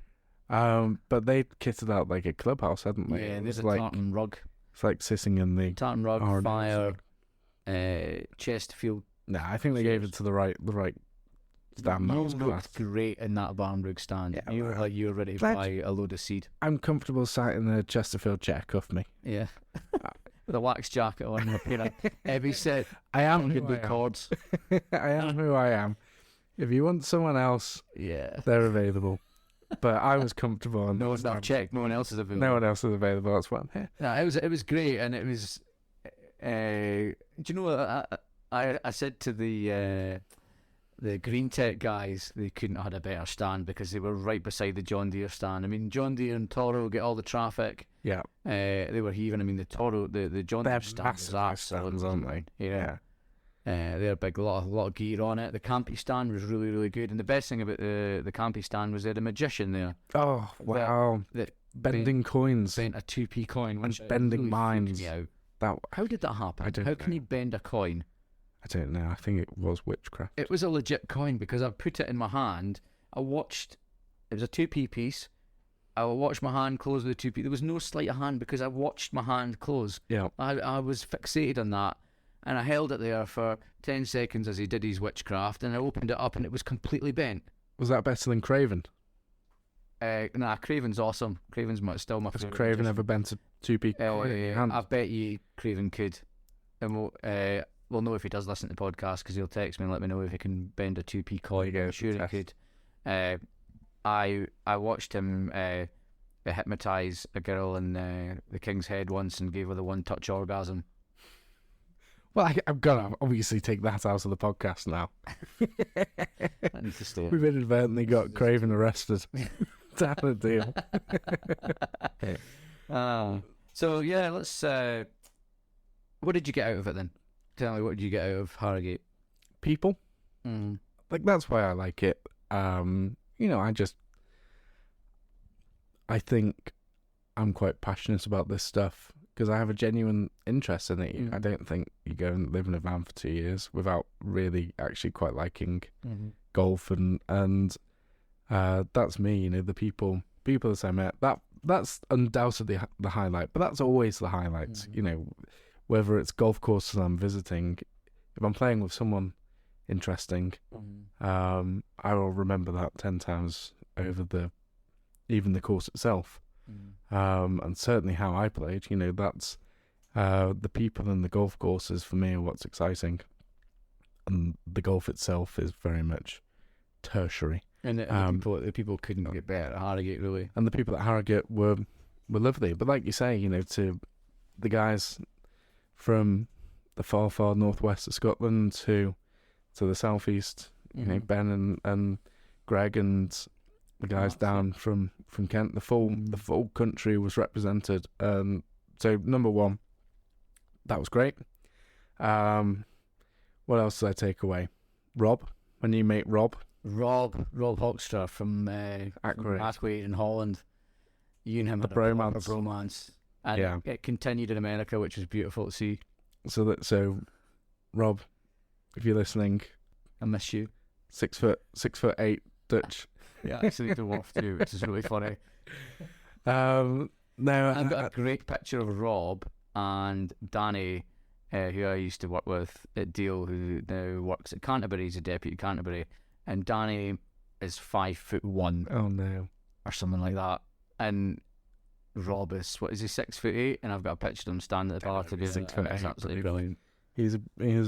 Speaker 1: But they kitted out like a clubhouse, hadn't they?
Speaker 2: Yeah, there's a tartan rug.
Speaker 1: It's like sitting in the
Speaker 2: tartan rug, fire, Chesterfield.
Speaker 1: Nah, I think they gave it to the right stand.
Speaker 2: You looked great in that Barnbrook stand.
Speaker 1: Yeah,
Speaker 2: you were like you were ready to buy a load of seed.
Speaker 1: I'm comfortable sat in the Chesterfield chair, cuff me.
Speaker 2: Yeah. With a wax jacket on and a pair of heavy set.
Speaker 1: I am who
Speaker 2: good chords.
Speaker 1: I am who I am. If you want someone else, they're available. But I was comfortable.
Speaker 2: No one's not checked. No one else is available.
Speaker 1: No one else is available. That's why I'm here.
Speaker 2: No, it was great, and it was. Do you know? I said to the Green Tech guys, they couldn't have had a better stand because they were right beside the John Deere stand. I mean, John Deere and Toro get all the traffic.
Speaker 1: Yeah.
Speaker 2: They were heaving. I mean, the Toro, the John Deere stand is absolute,
Speaker 1: aren't they?
Speaker 2: Yeah. They're big, a lot of gear on it. The Campy stand was really, really good. And the best thing about the Campy stand was they had a magician there.
Speaker 1: Oh, wow.
Speaker 2: That
Speaker 1: bending coins.
Speaker 2: Bent a 2p coin.
Speaker 1: And bending
Speaker 2: really
Speaker 1: minds.
Speaker 2: How did that happen?
Speaker 1: I don't know.
Speaker 2: How can he bend a coin?
Speaker 1: I don't know. I think it was witchcraft.
Speaker 2: It was a legit coin because I put it in my hand. It was a 2p piece. I watched my hand close with the 2p. There was no sleight of hand because I watched my hand close.
Speaker 1: Yeah.
Speaker 2: I was fixated on that. And I held it there for 10 seconds as he did his witchcraft, and I opened it up and it was completely bent.
Speaker 1: Was that better than Craven?
Speaker 2: Nah, Craven's awesome. Craven's still my favourite.
Speaker 1: Has Craven ever bent a 2p coin?
Speaker 2: I bet you Craven could. And we'll know if he does listen to the podcast because he'll text me and let me know if he can bend a 2p coin. I'm sure he could. I watched him hypnotise a girl in the King's Head once and gave her the one-touch orgasm.
Speaker 1: Well, I'm going to obviously take that out of the podcast now.
Speaker 2: That needs to stay.
Speaker 1: We've inadvertently got Craven arrested. Damn a deal.
Speaker 2: So, yeah, let's What did you get out of it then? Tell me, what did you get out of Harrogate?
Speaker 1: People.
Speaker 2: Mm.
Speaker 1: Like, that's why I like it. I think I'm quite passionate about this stuff because I have a genuine interest in it. I don't think you go and live in a van for 2 years without really actually quite liking golf, and that's me. The people that I met, that's undoubtedly the highlight, but that's always the highlight. Whether it's golf courses I'm visiting, if I'm playing with someone interesting, I will remember that 10 times over even the course itself. And certainly how I played, that's the people and the golf courses for me are what's exciting, and the golf itself is very much tertiary.
Speaker 2: And the people couldn't get better at Harrogate, really.
Speaker 1: And the people at Harrogate were lovely, but like you say, to the guys from the far northwest of Scotland to the southeast, Ben and Greg and the guys down from Kent, the full country was represented. So number one, that was great. What else did I take away? Rob, my new mate Rob
Speaker 2: Hoekstra from Harrogate in Holland. You and him had a bromance. And it continued in America, which was beautiful to see.
Speaker 1: So Rob, if you're listening,
Speaker 2: I miss you.
Speaker 1: 6'8" Dutch.
Speaker 2: Yeah, actually to off too, which is really funny.
Speaker 1: No,
Speaker 2: I've got a great picture of Rob and Danny, who I used to work with at Deal, who now works at Canterbury. He's a deputy at Canterbury, and Danny is 5'1".
Speaker 1: Oh no,
Speaker 2: or something like that. And Rob is 6'8", and I've got a picture of him standing at the bar together.
Speaker 1: 6'8".
Speaker 2: It's absolutely brilliant.
Speaker 1: He's a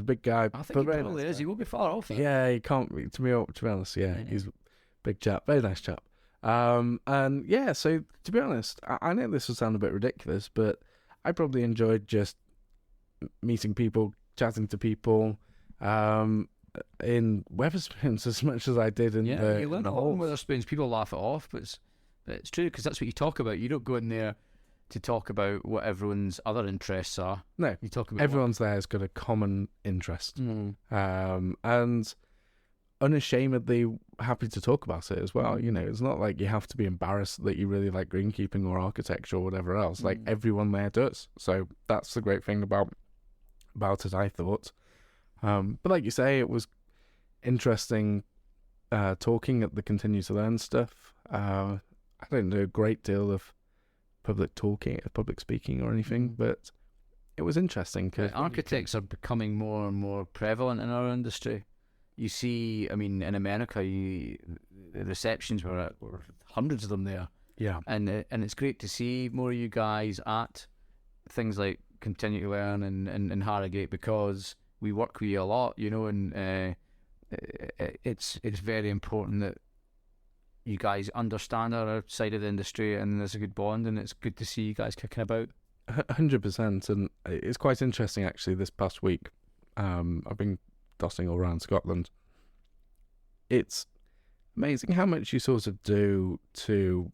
Speaker 1: big guy.
Speaker 2: I think he probably is. He won't be far off.
Speaker 1: Yeah, he can't be. To be honest, he's a big chap, very nice chap. And yeah, so to be honest, I know this will sound a bit ridiculous, but I probably enjoyed just meeting people, chatting to people, in Wetherspoons as much as I did in the.
Speaker 2: You learn a lot in Wetherspoons. People laugh it off, but it's true because that's what you talk about. You don't go in there to talk about what everyone's other interests are.
Speaker 1: No,
Speaker 2: you talk about
Speaker 1: everyone's there has got a common interest, and unashamedly happy to talk about it as well. It's not like you have to be embarrassed that you really like greenkeeping or architecture or whatever else. Like everyone there does. So that's the great thing about it, I thought. But like you say, it was interesting talking at the Continue to Learn stuff. I don't do a great deal of public speaking or anything, but it was interesting.
Speaker 2: Architects are becoming more and more prevalent in our industry. You see, in America, the receptions were hundreds of them there.
Speaker 1: Yeah,
Speaker 2: and it's great to see more of you guys at things like Continue to Learn and Harrogate, because we work with you a lot, and it's very important that you guys understand our side of the industry, and there's a good bond, and it's good to see you guys kicking about.
Speaker 1: 100%, and it's quite interesting actually. This past week, I've been dotting all around Scotland. It's amazing how much you sort of do to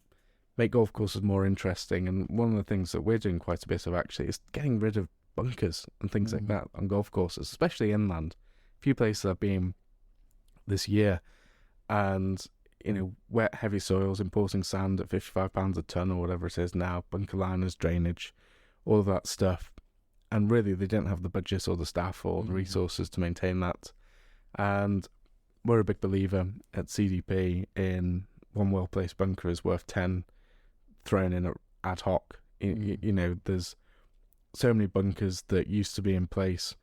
Speaker 1: make golf courses more interesting, and one of the things that we're doing quite a bit of actually is getting rid of bunkers and things like that on golf courses, especially inland. A few places I've been this year, and wet heavy soils, importing sand at £55 a tonne or whatever it is now, bunker liners, drainage, all of that stuff, and really they didn't have the budget or the staff or the resources to maintain that. And we're a big believer at CDP in one well-placed bunker is worth 10 thrown in ad hoc. There's so many bunkers that used to be in place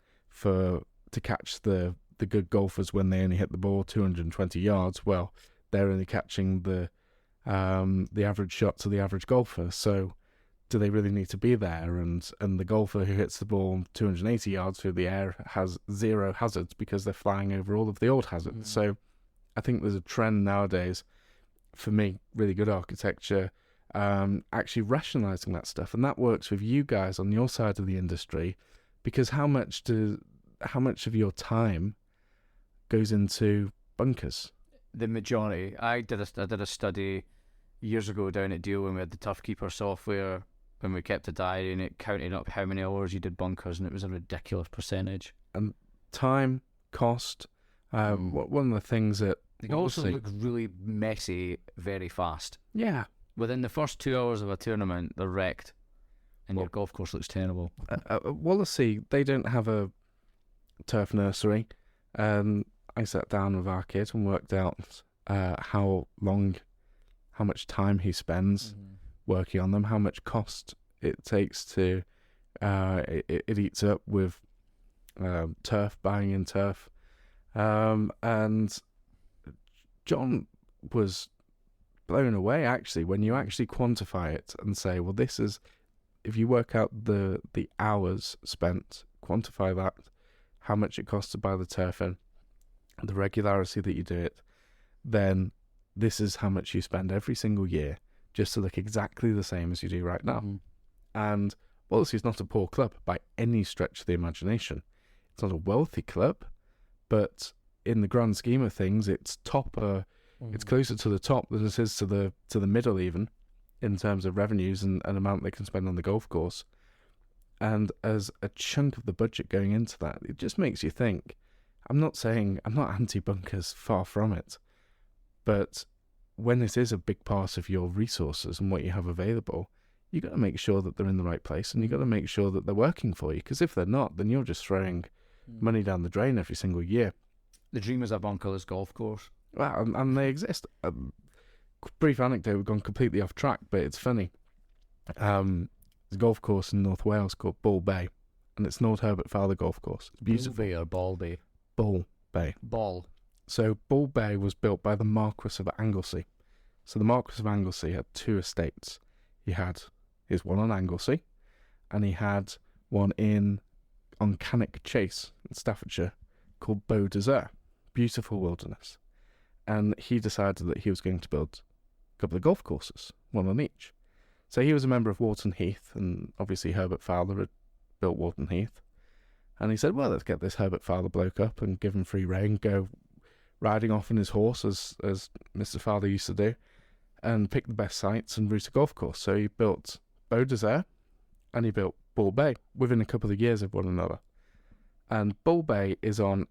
Speaker 1: to catch the good golfers when they only hit the ball 220 yards. Well, they're only catching the average shot to the average golfer. So do they really need to be there? And the golfer who hits the ball 280 yards through the air has zero hazards because they're flying over all of the old hazards. So I think there's a trend nowadays, for me, really good architecture, actually rationalising that stuff. And that works with you guys on your side of the industry, because how much of your time goes into bunkers?
Speaker 2: The majority. I did a study years ago down at Deal when we had the Tough Keeper software when we kept a diary and it counted up how many hours you did bunkers, and it was a ridiculous percentage.
Speaker 1: And time, cost, one of the things that
Speaker 2: They also look really messy very fast.
Speaker 1: Yeah.
Speaker 2: Within the first 2 hours of a tournament, they're wrecked, and your golf course looks terrible.
Speaker 1: Wallasey, they don't have a turf nursery. I sat down with our kid and worked out how much time he spends working on them, how much cost it takes to it eats up with turf, buying in turf, and John was blown away actually when you actually quantify it and say, well, this is, if you work out the hours spent, quantify that, how much it costs to buy the turf in, the regularity that you do it, then this is how much you spend every single year just to look exactly the same as you do right now. And Wallasey is not a poor club by any stretch of the imagination. It's not a wealthy club, but in the grand scheme of things, it's topper. It's closer to the top than it is to the middle, even in terms of revenues and amount they can spend on the golf course. And as a chunk of the budget going into that, it just makes you think. I'm not anti-bunkers, far from it, but when it is a big part of your resources and what you have available, you got to make sure that they're in the right place, and you got to make sure that they're working for you. Because if they're not, then you're just throwing money down the drain every single year.
Speaker 2: The dream is a bunkerless golf course.
Speaker 1: Well, and they exist. Brief anecdote, we've gone completely off track, but it's funny. There's a golf course in North Wales called Bull Bay, and it's an old Herbert Fowler golf course. It's beautiful.
Speaker 2: Bull Bay or Ball Bay?
Speaker 1: Bull Bay.
Speaker 2: Ball.
Speaker 1: So Bull Bay was built by the Marquess of Anglesey. So the Marquess of Anglesey had two estates. He had his one on Anglesey, and he had one on Cannock Chase in Staffordshire called Beau Desert. Beautiful wilderness. And he decided that he was going to build a couple of golf courses, one on each. So he was a member of Wharton Heath, and obviously Herbert Fowler had built Wharton Heath. And he said, well, let's get this Herbert Fowler bloke up and give him free rein, go riding off on his horse, as Mr. Fowler used to do, and pick the best sites and route a golf course. So he built Beau Desert, and he built Bull Bay within a couple of years of one another. And Bull Bay is on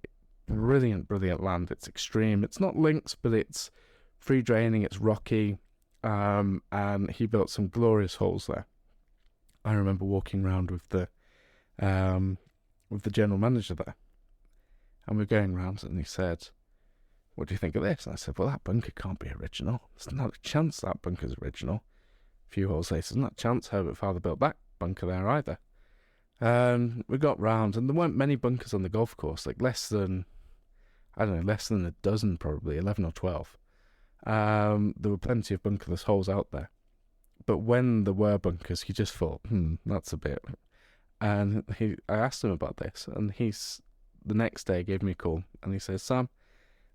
Speaker 1: brilliant land. It's extreme. It's not links, but it's free draining. It's rocky, and he built some glorious holes there. I remember walking around with the general manager there, and we're going round, and he said, "What do you think of this?" And I said, "Well, that bunker can't be original. There's not a chance that bunker's original." A few holes later, there's not a chance Herbert Fowler built that bunker there either. We got round, and there weren't many bunkers on the golf course, like less than a dozen, probably 11 or 12. There were plenty of bunkerless holes out there, but when there were bunkers, you just thought, that's a bit. And I asked him about this, and the next day gave me a call, and he says, "Sam,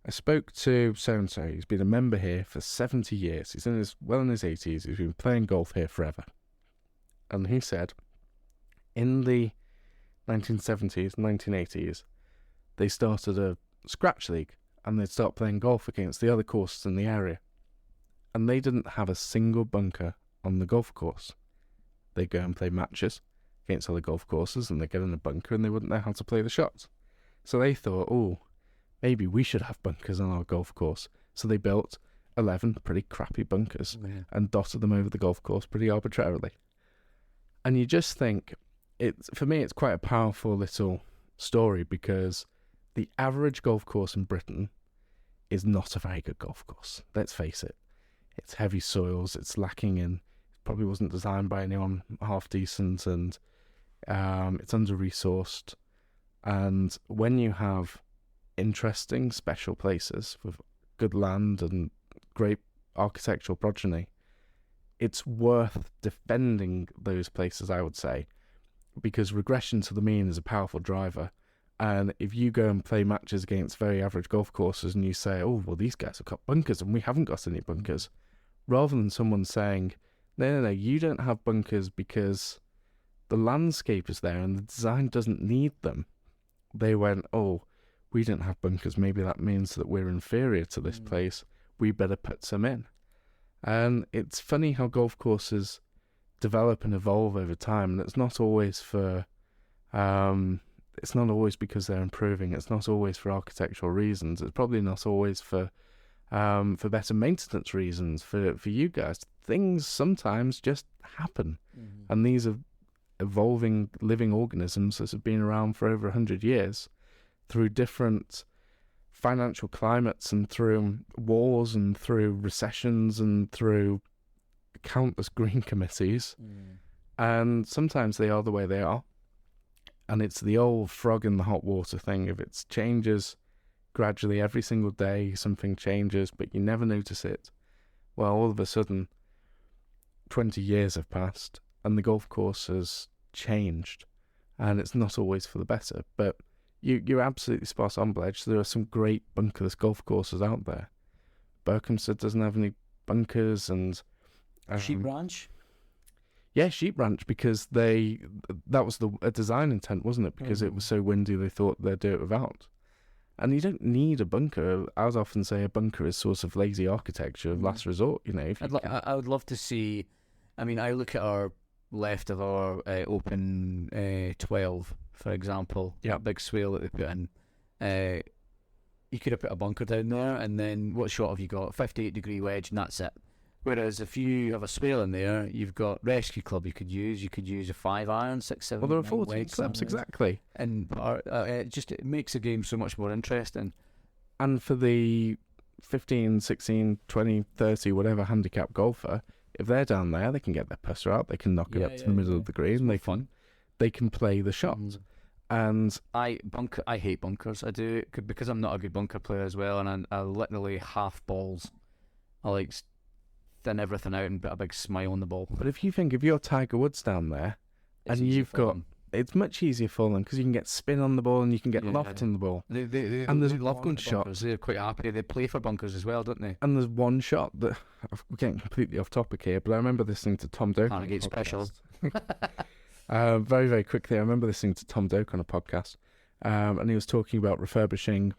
Speaker 1: I spoke to so-and-so. He's been a member here for 70 years. He's in his 80s. He's been playing golf here forever." And he said, in the 1970s, 1980s, they started a scratch league, and they'd start playing golf against the other courses in the area. And they didn't have a single bunker on the golf course. They'd go and play matches against other golf courses, and they'd get in a bunker, and they wouldn't know how to play the shots. So they thought, maybe we should have bunkers on our golf course. So they built 11 pretty crappy bunkers and dotted them over the golf course pretty arbitrarily. And you just think, for me, it's quite a powerful little story, because the average golf course in Britain is not a very good golf course. Let's face it. It's heavy soils. It's lacking in. It probably wasn't designed by anyone half decent, and it's under-resourced. And when you have interesting, special places with good land and great architectural progeny, it's worth defending those places, I would say, because regression to the mean is a powerful driver. And if you go and play matches against very average golf courses and you say, these guys have got bunkers and we haven't got any bunkers, rather than someone saying, no, you don't have bunkers because the landscape is there and the design doesn't need them. They went, we don't have bunkers. Maybe that means that we're inferior to this place. We better put some in. And it's funny how golf courses develop and evolve over time, and it's not always for it's not always because they're improving. It's not always for architectural reasons. It's probably not always for better maintenance reasons for you guys. Things sometimes just happen, and these are evolving living organisms that have been around for over 100 years through different financial climates and through wars and through recessions and through countless green committees. And sometimes they are the way they are, and it's the old frog in the hot water thing. If it changes gradually every single day, something changes but you never notice it, well, all of a sudden 20 years have passed and the golf course has changed, and it's not always for the better. But you're absolutely spot on, Bledge. There are some great bunkerless golf courses out there. Berkhamsted doesn't have any bunkers, and
Speaker 2: Sheep Ranch?
Speaker 1: Yeah, Sheep Ranch, because that was a design intent, wasn't it? Because it was so windy, they thought they'd do it without. And you don't need a bunker. I would often say a bunker is sort of lazy architecture of last resort.
Speaker 2: I would love to see. I mean, I look at our left of our open 12, for example.
Speaker 1: Yeah,
Speaker 2: big swale that they put in. You could have put a bunker down there, and then what shot have you got? 58-degree wedge, and that's it. Whereas if you have a swale in there, you've got rescue club you could use. You could use a 5-iron, 6, 7.
Speaker 1: Well, there are 14 clubs, exactly.
Speaker 2: And it makes the game so much more interesting.
Speaker 1: And for the 15, 16, 20, 30, whatever handicap golfer, if they're down there, they can get their putter out. They can knock it up to the middle of the green. They can play the shots. And
Speaker 2: I hate bunkers. I do, because I'm not a good bunker player as well, and I literally half balls. I like thin everything out and put a big smile on the ball.
Speaker 1: But if you think, if you're Tiger Woods down there, and you've got, it's much easier for them because you can get spin on the ball and you can get loft on the ball.
Speaker 2: They love going to bunkers. They're quite happy. They play for bunkers as well, don't they?
Speaker 1: And there's one shot that, we're getting completely off topic here, but I remember listening to Tom Doak.
Speaker 2: Harrogate special.
Speaker 1: Very, very quickly, I remember listening to Tom Doak on a podcast, and he was talking about refurbishing,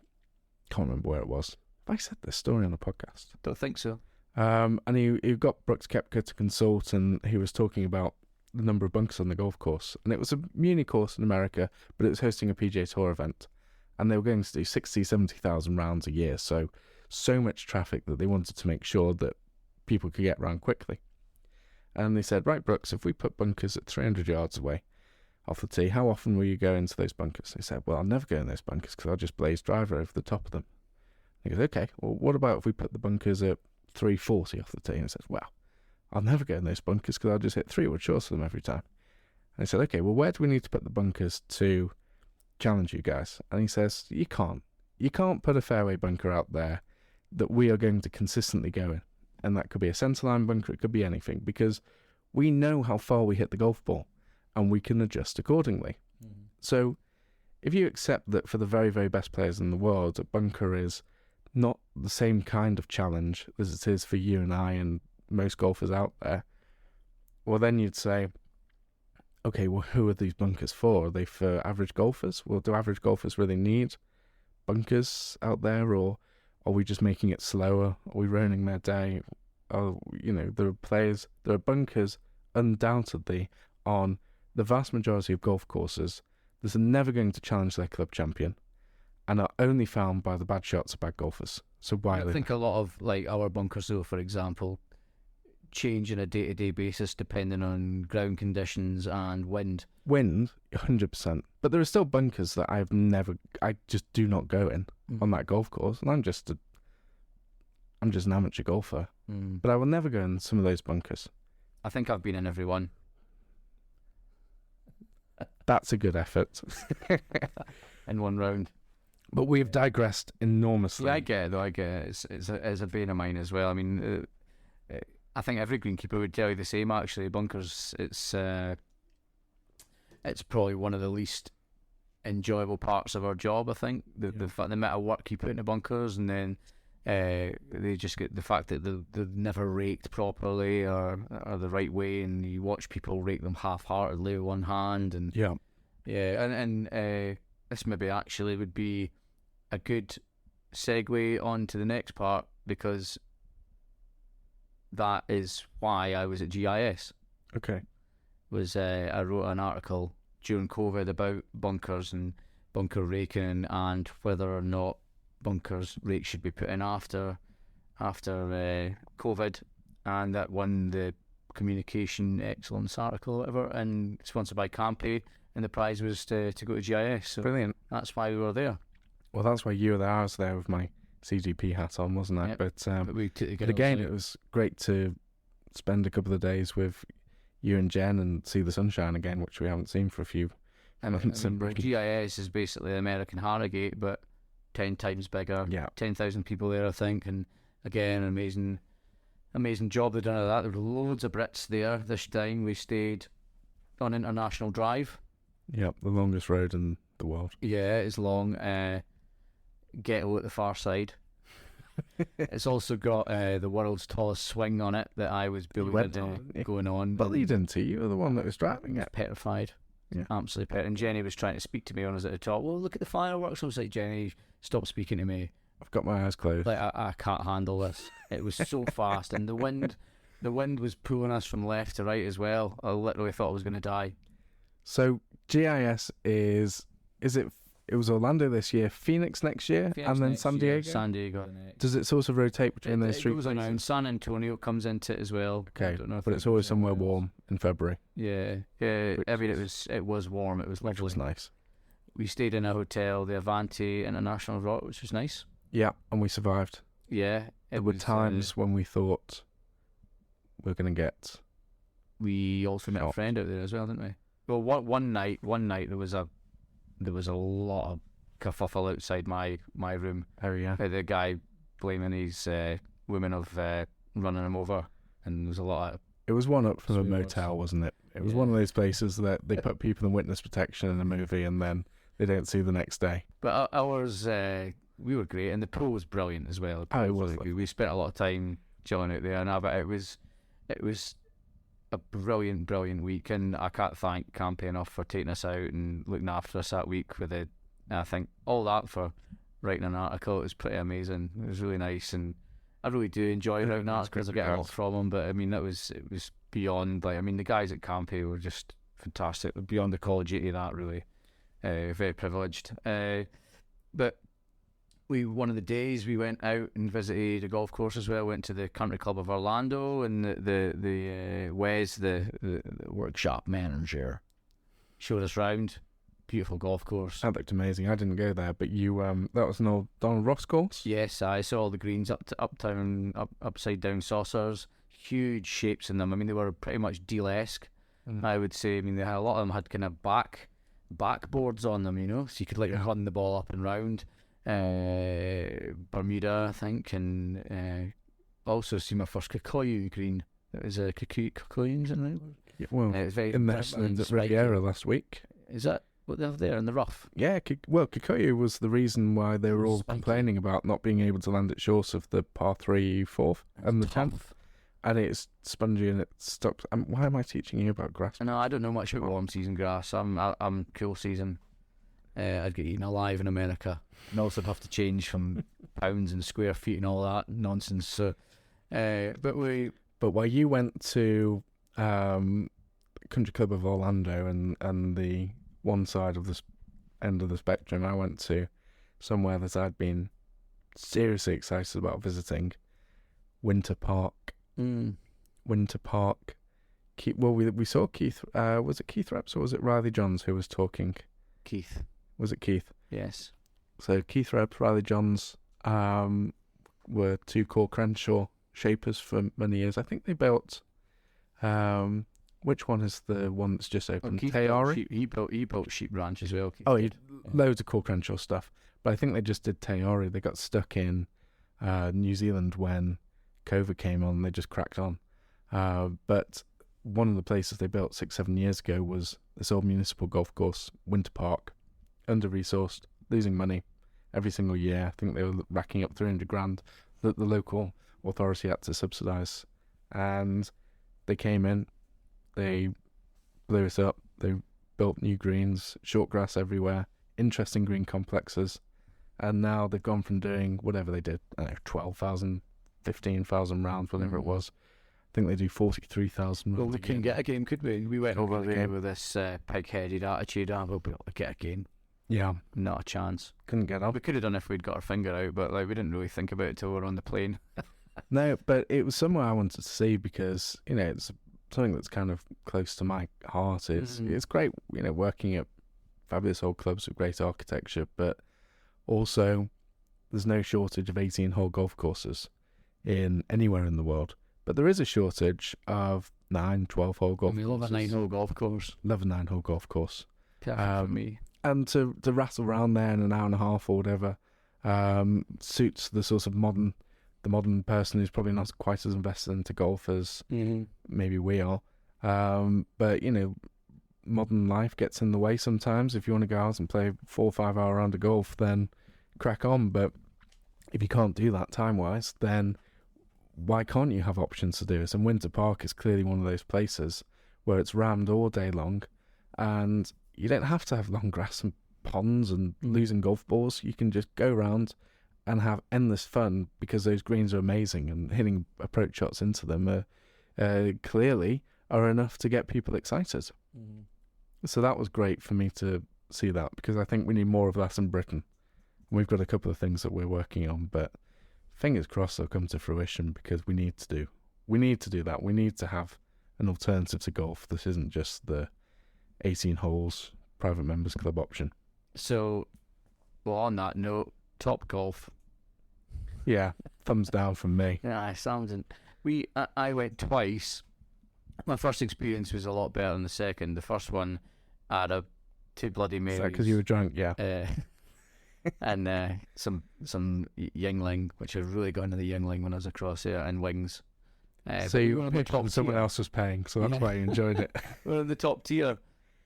Speaker 1: can't remember where it was. Have I said this story on a podcast?
Speaker 2: Don't think so.
Speaker 1: And he got Brooks Koepka to consult, and he was talking about the number of bunkers on the golf course. And it was a muni course in America, but it was hosting a PGA Tour event. And they were going to do 60, 70,000 rounds a year. So much traffic that they wanted to make sure that people could get around quickly. And they said, right, Brooks, if we put bunkers at 300 yards away off the tee, how often will you go into those bunkers? They said, well, I'll never go in those bunkers because I'll just blaze driver over the top of them. He goes, okay, well, what about if we put the bunkers at 340 off the tee? And he says, well, I'll never go in those bunkers because I'll just hit 3 wood shorts of them every time. And he said, okay, well, where do we need to put the bunkers to challenge you guys? And he says, you can't put a fairway bunker out there that we are going to consistently go in. And that could be a centerline bunker, it could be anything, because we know how far we hit the golf ball and we can adjust accordingly. So if you accept that for the very, very best players in the world, a bunker is not the same kind of challenge as it is for you and I and most golfers out there, well, then you'd say, okay, well, who are these bunkers for? Are they for average golfers? Well, do average golfers really need bunkers out there, or are we just making it slower? Are we ruining their day? There are bunkers undoubtedly on the vast majority of golf courses that are never going to challenge their club champion and are only found by the bad shots of bad golfers. So why?
Speaker 2: I think a lot of our bunkers, though, for example, change on a day-to-day basis depending on ground conditions and wind.
Speaker 1: Wind, 100%. But there are still bunkers that I just do not go in on that golf course, and I'm just an amateur golfer. But I will never go in some of those bunkers.
Speaker 2: I think I've been in every one.
Speaker 1: That's a good effort.
Speaker 2: In one round.
Speaker 1: But we've digressed enormously.
Speaker 2: Yeah, I get it, though. I get it. It's a bane of mine as well. I mean, I think every greenkeeper would tell you the same, actually. Bunkers, it's probably one of the least enjoyable parts of our job, I think. The amount of work you put into bunkers, and then they just get the fact that they're never raked properly or the right way, and you watch people rake them half-heartedly with one hand. And this maybe actually would be a good segue on to the next part, because that is why I was at GIS.
Speaker 1: Okay.
Speaker 2: was I wrote an article during COVID about bunkers and bunker raking and whether or not bunkers rakes should be put in after COVID, and that won the Communication Excellence article or whatever, and sponsored by Campy, and the prize was to go to GIS. So
Speaker 1: Brilliant.
Speaker 2: that's why we were there.
Speaker 1: Well, that's why you were there. I was there with my CGP hat on, wasn't I?
Speaker 2: Yep.
Speaker 1: But
Speaker 2: we took
Speaker 1: but again, it was great to spend a couple of days with you and Jen and see the sunshine again, which we haven't seen for a few months.
Speaker 2: GIS is basically American Harrogate, but 10 times bigger.
Speaker 1: Yeah.
Speaker 2: 10,000 people there, I think, and again, amazing job they've done of that. There were loads of Brits there this time. We stayed on International Drive.
Speaker 1: Yeah, the longest road in the world.
Speaker 2: Yeah, it's long. Ghetto at the far side. It's also got the world's tallest swing on it that I was building going on.
Speaker 1: But you didn't see. You were the one that was driving it.
Speaker 2: Petrified.
Speaker 1: Yeah.
Speaker 2: Absolutely petrified. And Jenny was trying to speak to me when I was at the top. Well, look at the fireworks. I was like, Jenny, stop speaking to me.
Speaker 1: I've got my eyes closed.
Speaker 2: Like, I can't handle this. It was so fast, and the wind was pulling us from left to right as well. I literally thought I was going to die.
Speaker 1: So GIS is it was Orlando this year, Phoenix next year, and then San Diego?
Speaker 2: San Diego.
Speaker 1: Does it sort of rotate between those three?
Speaker 2: It goes around. San Antonio comes into it as well.
Speaker 1: Okay, but it's always somewhere warm in February.
Speaker 2: Yeah. I mean, it was warm. It was lovely.
Speaker 1: Which was nice.
Speaker 2: We stayed in a hotel, the Avanti International Resort, which was nice.
Speaker 1: Yeah, and we survived.
Speaker 2: Yeah.
Speaker 1: There were times when we thought we were going to get...
Speaker 2: We also met a friend out there as well, didn't we? Well, one night there was a lot of kerfuffle outside my room.
Speaker 1: Oh, yeah.
Speaker 2: The guy blaming his women of running him over, and there was a lot of...
Speaker 1: It was one up from a motel, wasn't it? It was one of those places that they put people in witness protection in a movie and then they don't see the next day.
Speaker 2: But ours, we were great, and the pool was brilliant as well.
Speaker 1: Oh, it was.
Speaker 2: We spent a lot of time chilling out there, and it was a brilliant week, and I can't thank Campy enough for taking us out and looking after us that week with it. I think all that for writing an article. It was pretty amazing. It was really nice, and I really do enjoy writing articles. I get a lot from them, but I mean, it was beyond, like, I mean, the guys at Campy were just fantastic. Beyond the collegiate of that, really. Very privileged. But one of the days we went out and visited a golf course as well. Went to the Country Club of Orlando, and the Wes, the workshop manager, showed us round. Beautiful golf course.
Speaker 1: That looked amazing. I didn't go there, but you that was an old Donald Ross course?
Speaker 2: Yes, I saw all the greens upside down saucers, huge shapes in them. I mean, they were pretty much deal-esque, I would say. I mean, they had a lot of them had kind of backboards on them, you know, so you could like run the ball up and round. Bermuda, I think, and also see my first Kikoyu green. It was a Kikoyu, isn't it?
Speaker 1: Yeah, well,
Speaker 2: it was very
Speaker 1: in the Riviera last week.
Speaker 2: Is that what they have there in the rough?
Speaker 1: Yeah, Kikoyu was the reason why they were all complaining about not being able to land it short of the par 3 4th and the 10th. And it's spongy and it stops. Why am I teaching you about grass?
Speaker 2: No, I don't know much about warm season grass. I'm cool season. I'd get eaten alive in America, and also have to change from pounds and square feet and all that nonsense. So, but
Speaker 1: while you went to Country Club of Orlando and the one side of this end of the spectrum, I went to somewhere that I'd been seriously excited about visiting. Winter Park. Winter Park. We saw Keith. Was it Keith Reps or was it Riley Johns who was talking?
Speaker 2: Keith.
Speaker 1: Was it Keith?
Speaker 2: Yes.
Speaker 1: So Keith Reps, Riley Johns were two core Crenshaw shapers for many years. I think they built. Which one is the one that's just opened? Tayari?
Speaker 2: He built Sheep Ranch as well.
Speaker 1: Loads of core Crenshaw stuff. But I think they just did Tayari. They got stuck in New Zealand when COVID came on. They just cracked on. But one of the places they built 6-7 years ago was this old municipal golf course, Winter Park, under-resourced, losing money every single year. I think they were racking up 300 grand that the local authority had to subsidise. And they came in, they blew it up, they built new greens, short grass everywhere, interesting green complexes, and now they've gone from doing whatever they did, I don't know, 12,000, 15,000 rounds, whatever it was, think they do 43,000.
Speaker 2: Well, we couldn't get a game, could we? We went over there with this pig-headed attitude. We'll be able to get a game.
Speaker 1: Yeah,
Speaker 2: not a chance.
Speaker 1: Couldn't get up.
Speaker 2: We could have done if we'd got our finger out, but like we didn't really think about it till we were on the plane.
Speaker 1: No, but it was somewhere I wanted to see because it's something that's kind of close to my heart. It's great, working at fabulous old clubs with great architecture, but also there's no shortage of 18-hole golf courses in anywhere in the world. But there is a shortage of 9, 12-hole golf courses.
Speaker 2: We love a 9-hole golf course.
Speaker 1: Love a 9-hole golf course.
Speaker 2: Perfect for me.
Speaker 1: And to rattle around there in an hour and a half or whatever suits the sort of modern person who's probably not quite as invested into golf as maybe we are. But, modern life gets in the way sometimes. If you want to go out and play 4 or 5 hour round of golf, then crack on. But if you can't do that time-wise, then why can't you have options to do it? And Winter Park is clearly one of those places where it's rammed all day long, and you don't have to have long grass and ponds and losing golf balls. You can just go around and have endless fun because those greens are amazing, and hitting approach shots into them clearly are enough to get people excited. So that was great for me to see that, because I think we need more of that in Britain. We've got a couple of things that we're working on, but fingers crossed they'll come to fruition, because we need to do that. We need to have an alternative to golf. This isn't just the 18 holes private members club option.
Speaker 2: So, well, on that note, Top Golf.
Speaker 1: Yeah, thumbs down from me.
Speaker 2: Yeah, sounding. I went twice. My first experience was a lot better than the second. The first one, I had two Bloody Marys.
Speaker 1: Is that because you were drunk? Yeah.
Speaker 2: And some Yingling, which I really got into the Yingling when I was across there, and wings.
Speaker 1: So you were on the top. Someone else was paying, so that's why you enjoyed it.
Speaker 2: We're in the top tier.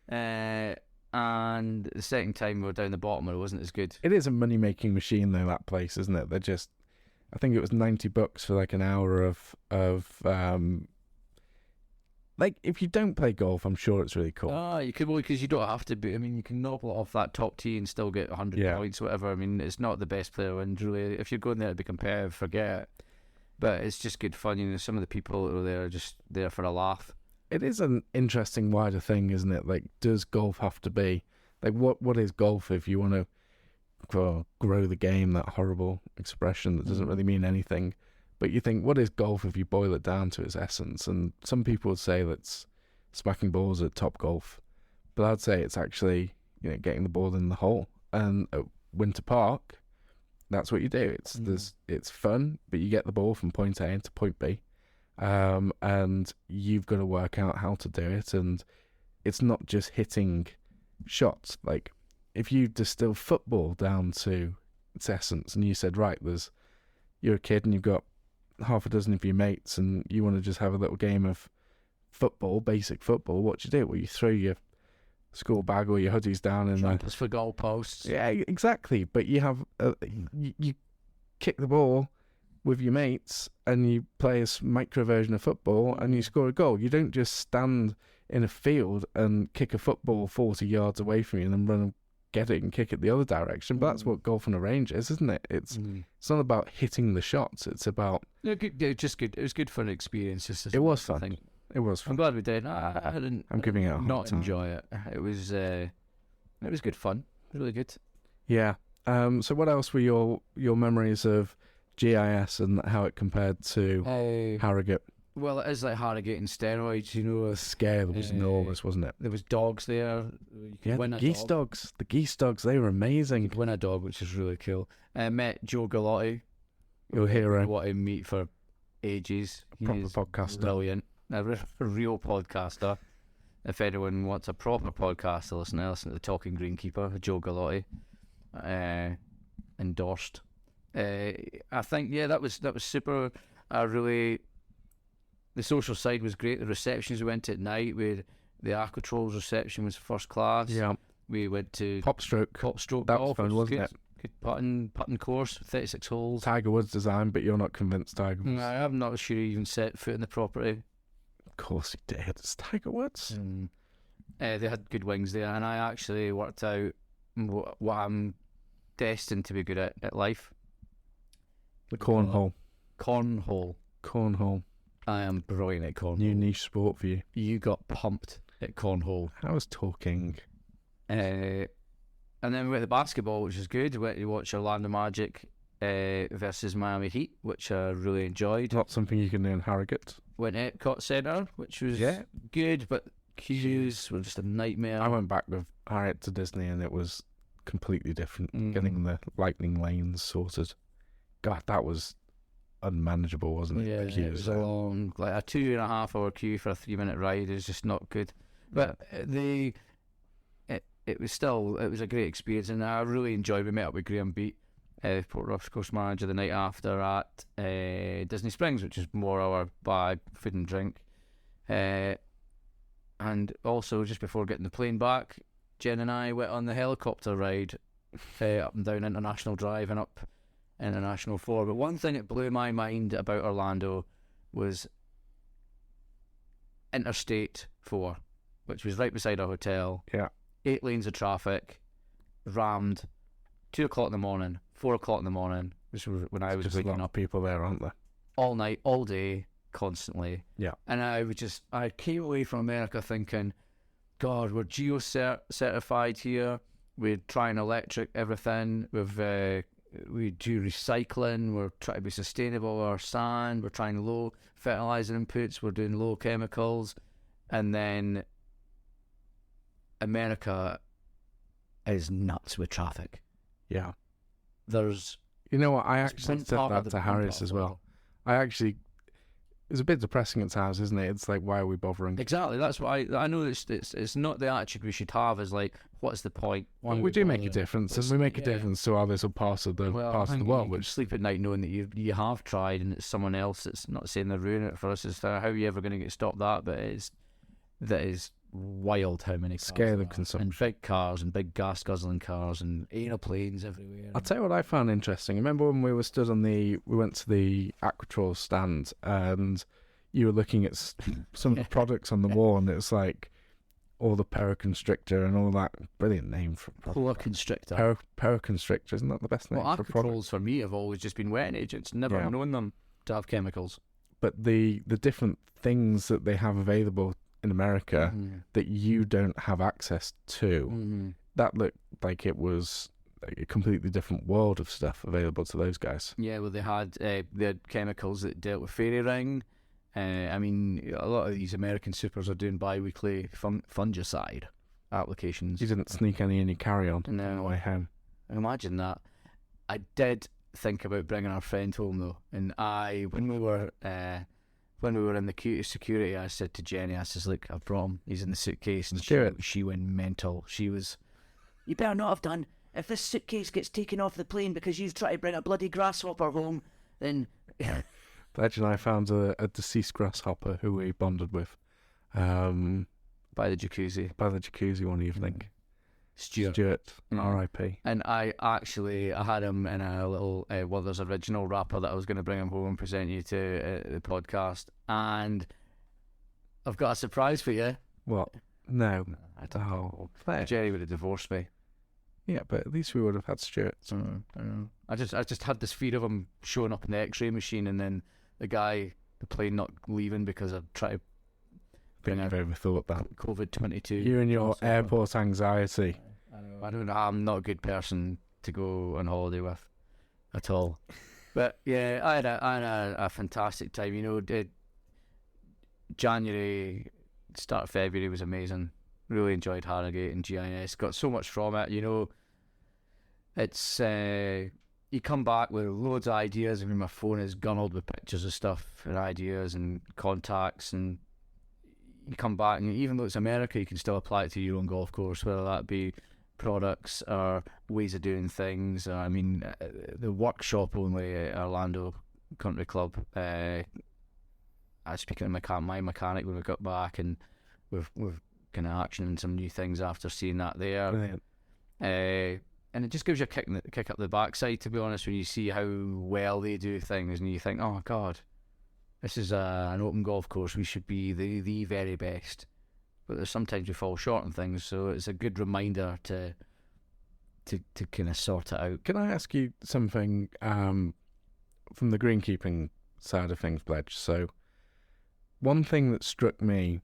Speaker 2: And the second time we were down the bottom, it wasn't as good.
Speaker 1: It is a money-making machine, though, that place, isn't it? They're just, I think it was $90 for like an hour of like, if you don't play golf, I'm sure it's really cool.
Speaker 2: You could, well, because you don't have to be. I mean, you can knock it off that top tee and still get 100 points, whatever. I mean, it's not the best player wins, really. If you're going there to be competitive, forget it. But it's just good fun. Some of the people that are there are just there for a laugh.
Speaker 1: It is an interesting wider thing, isn't it? Like, does golf have to be like what is golf if you want to grow the game? That horrible expression that doesn't really mean anything. But you think, what is golf if you boil it down to its essence? And some people would say that's smacking balls at Top Golf, but I'd say it's actually getting the ball in the hole. And at Winter Park, that's what you do. It's fun, but you get the ball from point A into point B. And you've got to work out how to do it, and it's not just hitting shots. Like, if you distill football down to its essence, and you said, right, you're a kid and you've got half a dozen of your mates, and you want to just have a little game of football, basic football, what do you do? Well, you throw your school bag or your hoodies down and
Speaker 2: jumpers for goalposts.
Speaker 1: Yeah, exactly. But you have you kick the ball with your mates, and you play a micro version of football, and you score a goal. You don't just stand in a field and kick a football 40 yards away from you and then run and get it and kick it the other direction. But that's what golf on a range is, isn't it? It's not about hitting the shots. It's about
Speaker 2: just good. It was good for an experience.
Speaker 1: It was fun. It was fun.
Speaker 2: I'm glad we did. I didn't.
Speaker 1: I'm giving it a
Speaker 2: not enjoy it. It was good fun. Really good.
Speaker 1: Yeah. So what else were your memories of GIS and how it compared to Harrogate?
Speaker 2: Well, it is like Harrogate in steroids,
Speaker 1: The scale was enormous, wasn't it?
Speaker 2: There was dogs there.
Speaker 1: The geese dogs. The geese dogs, they were amazing.
Speaker 2: You could win a dog, which is really cool. I met Joe Gallotti.
Speaker 1: Your hero.
Speaker 2: What I meet for ages.
Speaker 1: Proper podcaster.
Speaker 2: Brilliant. A real podcaster. If anyone wants a proper podcast to listen to the Talking Greenkeeper, Joe Gallotti. Endorsed. I think that was super. The social side was great. The receptions we went to at night, the Aquatrolls reception was first class.
Speaker 1: Yeah,
Speaker 2: we went to
Speaker 1: Pop Stroke.
Speaker 2: That
Speaker 1: was fun, wasn't it?
Speaker 2: Good putting course, 36 holes.
Speaker 1: Tiger Woods design, but you're not convinced Tiger Woods.
Speaker 2: I'm not sure he even set foot in the property.
Speaker 1: Of course he did. It's Tiger Woods.
Speaker 2: They had good wings there, and I actually worked out what I'm destined to be good at life.
Speaker 1: The cornhole.
Speaker 2: Cornhole. I am brilliant at cornhole.
Speaker 1: New niche sport for you.
Speaker 2: You got pumped at cornhole.
Speaker 1: I was talking.
Speaker 2: And then we went to basketball, which was good. We went to watch Orlando Magic versus Miami Heat, which I really enjoyed.
Speaker 1: Not something you can do in Harrogate.
Speaker 2: Went to Epcot Centre, which was good, but queues were just a nightmare.
Speaker 1: I went back with Harriet to Disney and it was completely different. Getting the lightning lanes sorted. God, that was unmanageable, wasn't it?
Speaker 2: Yeah, it was a long, like a 2.5 hour queue for a 3-minute ride is just not good. But it was a great experience, and I really enjoyed. We met up with Graham Beat, Port Ross Coast manager, the night after at Disney Springs, which is more our bar, food and drink. And also, just before getting the plane back, Jen and I went on the helicopter ride up and down International Drive and up International 4. But one thing that blew my mind about Orlando was Interstate 4, which was right beside our hotel.
Speaker 1: Yeah.
Speaker 2: 8 lanes of traffic, rammed, 2 o'clock in the morning, 4 o'clock in the morning, which was when I was
Speaker 1: waking
Speaker 2: waking
Speaker 1: up. People there, aren't there?
Speaker 2: All night, all day, constantly.
Speaker 1: Yeah.
Speaker 2: And I came away from America thinking, God, we're certified here. We try and electric everything. We do recycling. We're trying to be sustainable with our sand. We're trying low fertilizer inputs. We're doing low chemicals. And then America is nuts with traffic.
Speaker 1: Yeah.
Speaker 2: There's...
Speaker 1: You know what? I actually said that to Harris as well. It's a bit depressing at times, isn't it? It's like, why are we bothering?
Speaker 2: Exactly. That's why I know it's not the attitude we should have. Is like, what's the point?
Speaker 1: We do make a difference, and we make a difference to our little part of the world.
Speaker 2: You can sleep at night knowing that you have tried, and it's someone else that's not saying they're ruining it for us. It's how are you ever going to get stopped that? But that is wild how many cars
Speaker 1: scale of consumption,
Speaker 2: and big cars and big gas guzzling cars and aeroplanes everywhere.
Speaker 1: I'll tell you what I found interesting. Remember when we were stood we went to the Aquatrol stand and you were looking at some of the products on the wall, and it's like all the Paraconstrictor and all that. Brilliant name for
Speaker 2: Polar Constrictor.
Speaker 1: Paraconstrictor, isn't that the best name?
Speaker 2: Well,
Speaker 1: for products?
Speaker 2: Aquatrols for me have always just been wetting agents. Never known them to have chemicals.
Speaker 1: But the different things that they have available in America that you don't have access to, that looked like it was a completely different world of stuff available to those guys.
Speaker 2: Yeah, well, they had chemicals that dealt with fairy ring. I mean, a lot of these American supers are doing bi-weekly fungicide applications.
Speaker 1: You didn't sneak any in your carry-on
Speaker 2: No.
Speaker 1: on the way home.
Speaker 2: Imagine that. I did think about bringing our friend home though, and when we were in the queue to security, I said to Jenny, I says, look, I've brought him, he's in the suitcase, and she went mental. She was, you better not have done. If this suitcase gets taken off the plane because you've tried to bring a bloody grasshopper home, then...
Speaker 1: Bledge and I found a deceased grasshopper who we bonded with.
Speaker 2: By the jacuzzi
Speaker 1: one evening.
Speaker 2: Stuart.
Speaker 1: R.I.P.
Speaker 2: And I had him in a little Werther's original wrapper that I was going to bring him home and present you to the podcast. And I've got a surprise for you.
Speaker 1: What? No.
Speaker 2: I don't know.
Speaker 1: Fair.
Speaker 2: Jerry would have divorced me.
Speaker 1: Yeah, but at least we would have had Stuart.
Speaker 2: I know. I just had this fear of him showing up in the X-ray machine, and then the plane not leaving because I tried to bring
Speaker 1: I've overthought that.
Speaker 2: COVID-22.
Speaker 1: You and your airport anxiety.
Speaker 2: I don't know. I'm not a good person to go on holiday with at all. But yeah, I had a fantastic time. You know, January, start of February was amazing. Really enjoyed Harrogate and GIS. Got so much from it. You know, it's you come back with loads of ideas. I mean, my phone is gunneled with pictures of stuff and ideas and contacts, and you come back, and even though it's America, you can still apply it to your own golf course, whether that be products or ways of doing things. I mean, the workshop only at Orlando Country Club. I was speaking to my mechanic when we got back, and we've kind of actioning some new things after seeing that there.
Speaker 1: Brilliant.
Speaker 2: And it just gives you a kick up the backside, to be honest, when you see how well they do things, and you think, oh God, this is an open golf course. We should be the very best. But there's sometimes we fall short on things, so it's a good reminder to kind of sort it out.
Speaker 1: Can I ask you something from the greenkeeping side of things, Bledge? So one thing that struck me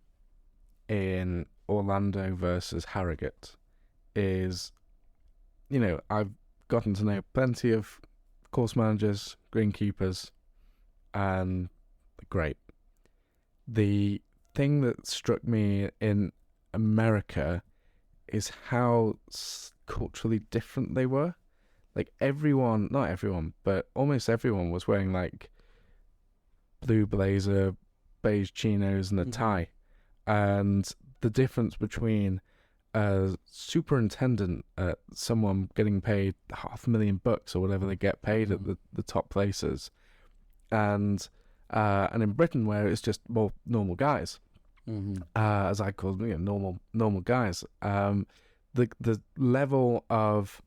Speaker 1: in Orlando versus Harrogate is, I've gotten to know plenty of course managers, greenkeepers, and great. The thing that struck me in America is how culturally different they were. Like not everyone, but almost everyone was wearing like blue blazer, beige chinos, and a tie. And the difference between a superintendent at someone getting paid $500,000 or whatever they get paid at the top places, and in Britain where it's just more normal guys, as I call them, normal guys. The level of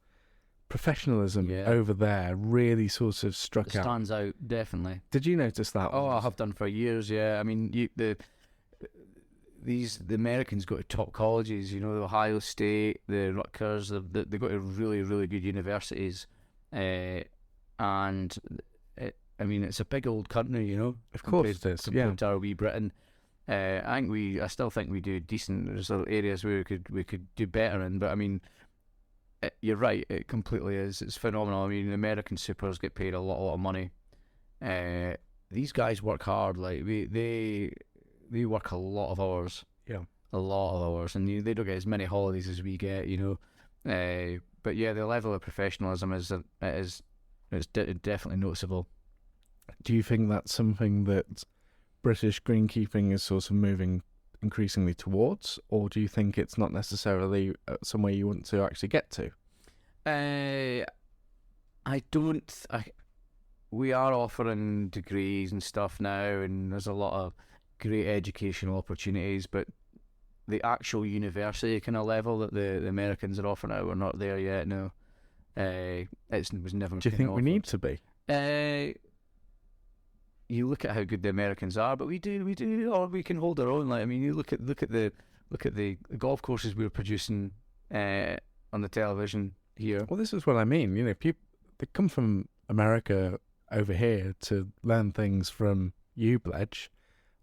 Speaker 1: professionalism over there really sort of struck out.
Speaker 2: Stands out, definitely.
Speaker 1: Did you notice that?
Speaker 2: Oh, I have done for years. Yeah, I mean, the Americans go to top colleges. The Ohio State, the Rutgers. They go to really, really good universities, and I mean, it's a big old country.
Speaker 1: Of course it is.
Speaker 2: Compared to our wee Britain. I still think we do decent. There's other areas where we could do better in, but I mean, you're right. It completely is. It's phenomenal. I mean, American supers get paid a lot of money. These guys work hard. Like they work a lot of hours.
Speaker 1: Yeah,
Speaker 2: a lot of hours, and they don't get as many holidays as we get. But yeah, the level of professionalism is definitely noticeable.
Speaker 1: Do you think that's something that British greenkeeping is sort of moving increasingly towards, or do you think it's not necessarily somewhere you want to actually get to?
Speaker 2: I don't. We are offering degrees and stuff now, and there's a lot of great educational opportunities, but the actual university kind of level that the Americans are offering now, we're not there yet. No, it was never.
Speaker 1: Do you think we need to be?
Speaker 2: You look at how good the Americans are, but we do, or we can hold our own. Like, I mean, you look at the golf courses we're producing on the television here.
Speaker 1: Well, this is what I mean. People they come from America over here to learn things from you, Bledge,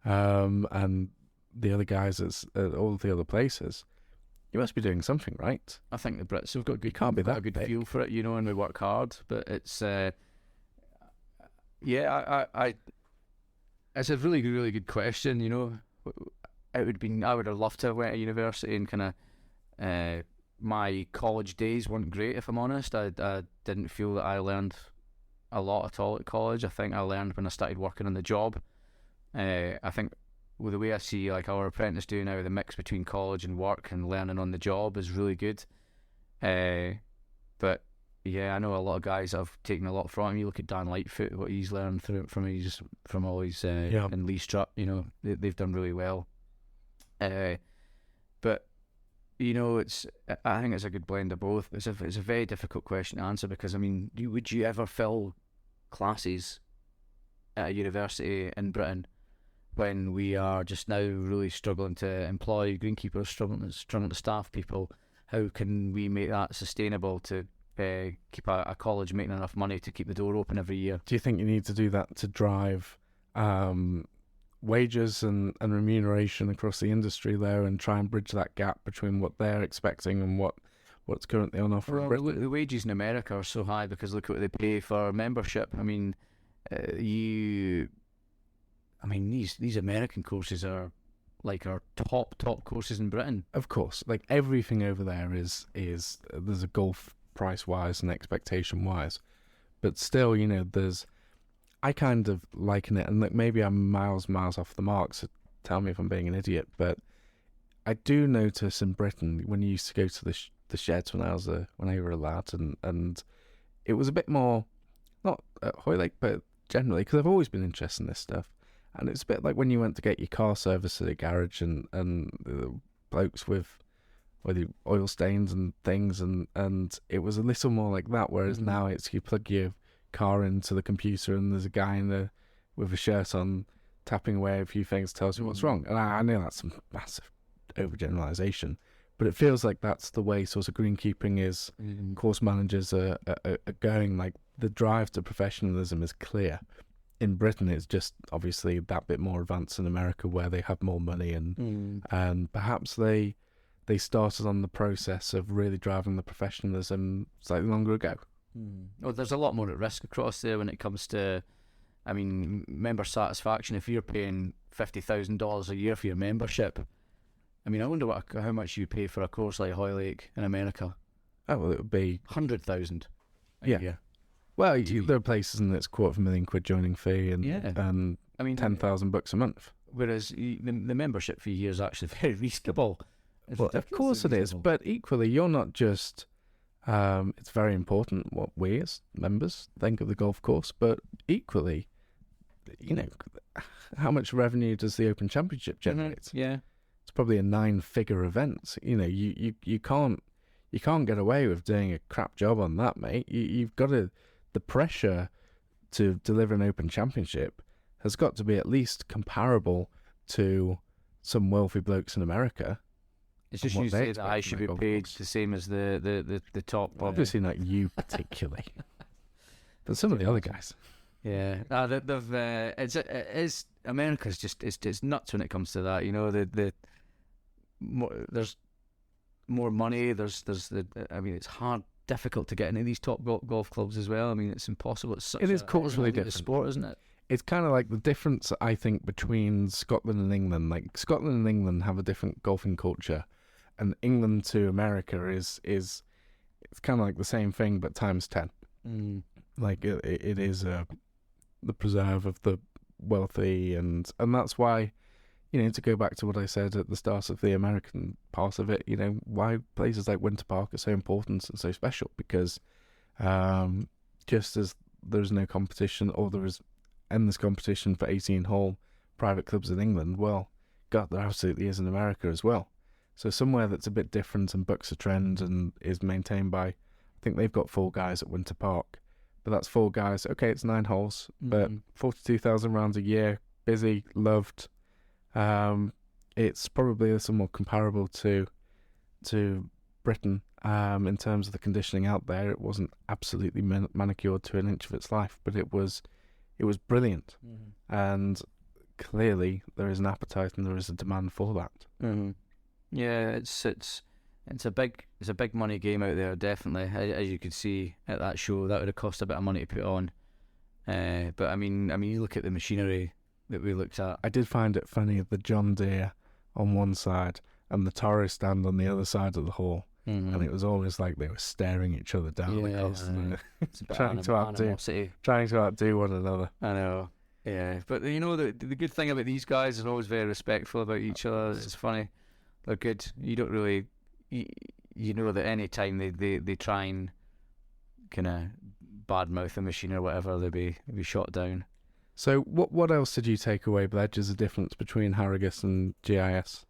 Speaker 1: and the other guys at all the other places. You must be doing something right.
Speaker 2: I think the Brits have got good.
Speaker 1: Can't be that
Speaker 2: a good
Speaker 1: big.
Speaker 2: Feel for it, and we work hard. But it's I it's a really, really good question. I would have loved to have went to university, and kind of my college days weren't great, if I'm honest. I didn't feel that I learned a lot at all at college. I think I learned when I started working on the job. I think with the way I see like our apprentice do now, the mix between college and work and learning on the job is really good. But yeah, I know a lot of guys have taken a lot from him. You look at Dan Lightfoot, what he's learned from all his in Lee Strutt. They've done really well. But I think it's a good blend of both. It's a very difficult question to answer, because I mean, would you ever fill classes at a university in Britain when we are just now really struggling to employ greenkeepers, struggling to staff people? How can we make that sustainable to keep a college making enough money to keep the door open every year?
Speaker 1: Do you think you need to do that to drive wages and remuneration across the industry there, and try and bridge that gap between what they're expecting and what's currently on offer?
Speaker 2: Well, the wages in America are so high because look at what they pay for membership. I mean, these American courses are like our top courses in Britain.
Speaker 1: Of course, like everything over there is there's a gulf price wise and expectation wise, but still, I kind of liken it, and look, maybe I'm miles off the mark, so tell me if I'm being an idiot, but I do notice in Britain, when you used to go to the sheds when I were a lad, and it was a bit more, not at Hoylake, but generally, because I've always been interested in this stuff, and it's a bit like when you went to get your car serviced at a garage, and the blokes with the oil stains and things, and it was a little more like that, whereas now it's you plug your car into the computer and there's a guy with a shirt on tapping away a few things, tells you what's wrong. And I know that's some massive overgeneralization, but it feels like that's the way sort of greenkeeping is. Course managers are going, like the drive to professionalism is clear, in Britain, it's just obviously that bit more advanced in America, where they have more money and perhaps they started on the process of really driving the professionalism slightly longer ago.
Speaker 2: Well, there's a lot more at risk across there when it comes to, I mean, member satisfaction. If you're paying $50,000 a year for your membership, I mean, I wonder how much you pay for a course like Hoylake in America.
Speaker 1: Oh, well, it would be
Speaker 2: 100,000.
Speaker 1: Yeah. Well, there are places and it's £250,000 joining fee and
Speaker 2: I mean,
Speaker 1: $10,000 a month.
Speaker 2: Whereas the membership fee here is actually very reasonable.
Speaker 1: Well, of course it is, but equally, you're not just. It's very important what we as members think of the golf course, but equally, how much revenue does the Open Championship generate?
Speaker 2: Yeah,
Speaker 1: it's probably a 9-figure event. You can't get away with doing a crap job on that, mate. You've got to. The pressure to deliver an Open Championship has got to be at least comparable to some wealthy blokes in America.
Speaker 2: It's just you say that I should be paid the same as the top.
Speaker 1: Well, obviously not you particularly, but some of the other guys.
Speaker 2: Yeah, it's America's just it's nuts when it comes to that. There's more money. I mean, it's difficult to get into these top golf clubs as well. I mean, it's impossible.
Speaker 1: It is culturally different
Speaker 2: sport, isn't it?
Speaker 1: It's kind of like the difference, I think, between Scotland and England. Like, Scotland and England have a different golfing culture, and England to America is it's kind of like the same thing but times 10. Like it is the preserve of the wealthy, and that's why, to go back to what I said at the start of the American part of it, why places like Winter Park are so important and so special, because just as there's no competition, or there is endless competition for 18-hole private clubs in England, well, God, there absolutely is in America as well. So somewhere that's a bit different and bucks a trend and is maintained by, I think they've got 4 guys at Winter Park, but that's 4 guys. Okay, it's 9 holes, but 42,000 rounds a year, busy, loved. It's probably somewhat comparable to Britain in terms of the conditioning out there. It wasn't absolutely manicured to an inch of its life, but it was brilliant, and clearly there is an appetite and there is a demand for that.
Speaker 2: Yeah, it's a big money game out there, definitely. As you could see at that show, that would have cost a bit of money to put on. But I mean, you look at the machinery that we looked at.
Speaker 1: I did find it funny, the John Deere on one side and the Toro stand on the other side of the hall. And it was almost like they were staring each other down the course, trying to outdo one another.
Speaker 2: I know, yeah. But the good thing about these guys is always very respectful about each other. It's funny, they're good. You don't really, you know that any time they try and kind of badmouth a machine or whatever, they'll be shot down.
Speaker 1: So what else did you take away, Bledge, as a difference between Harrogate and GIS?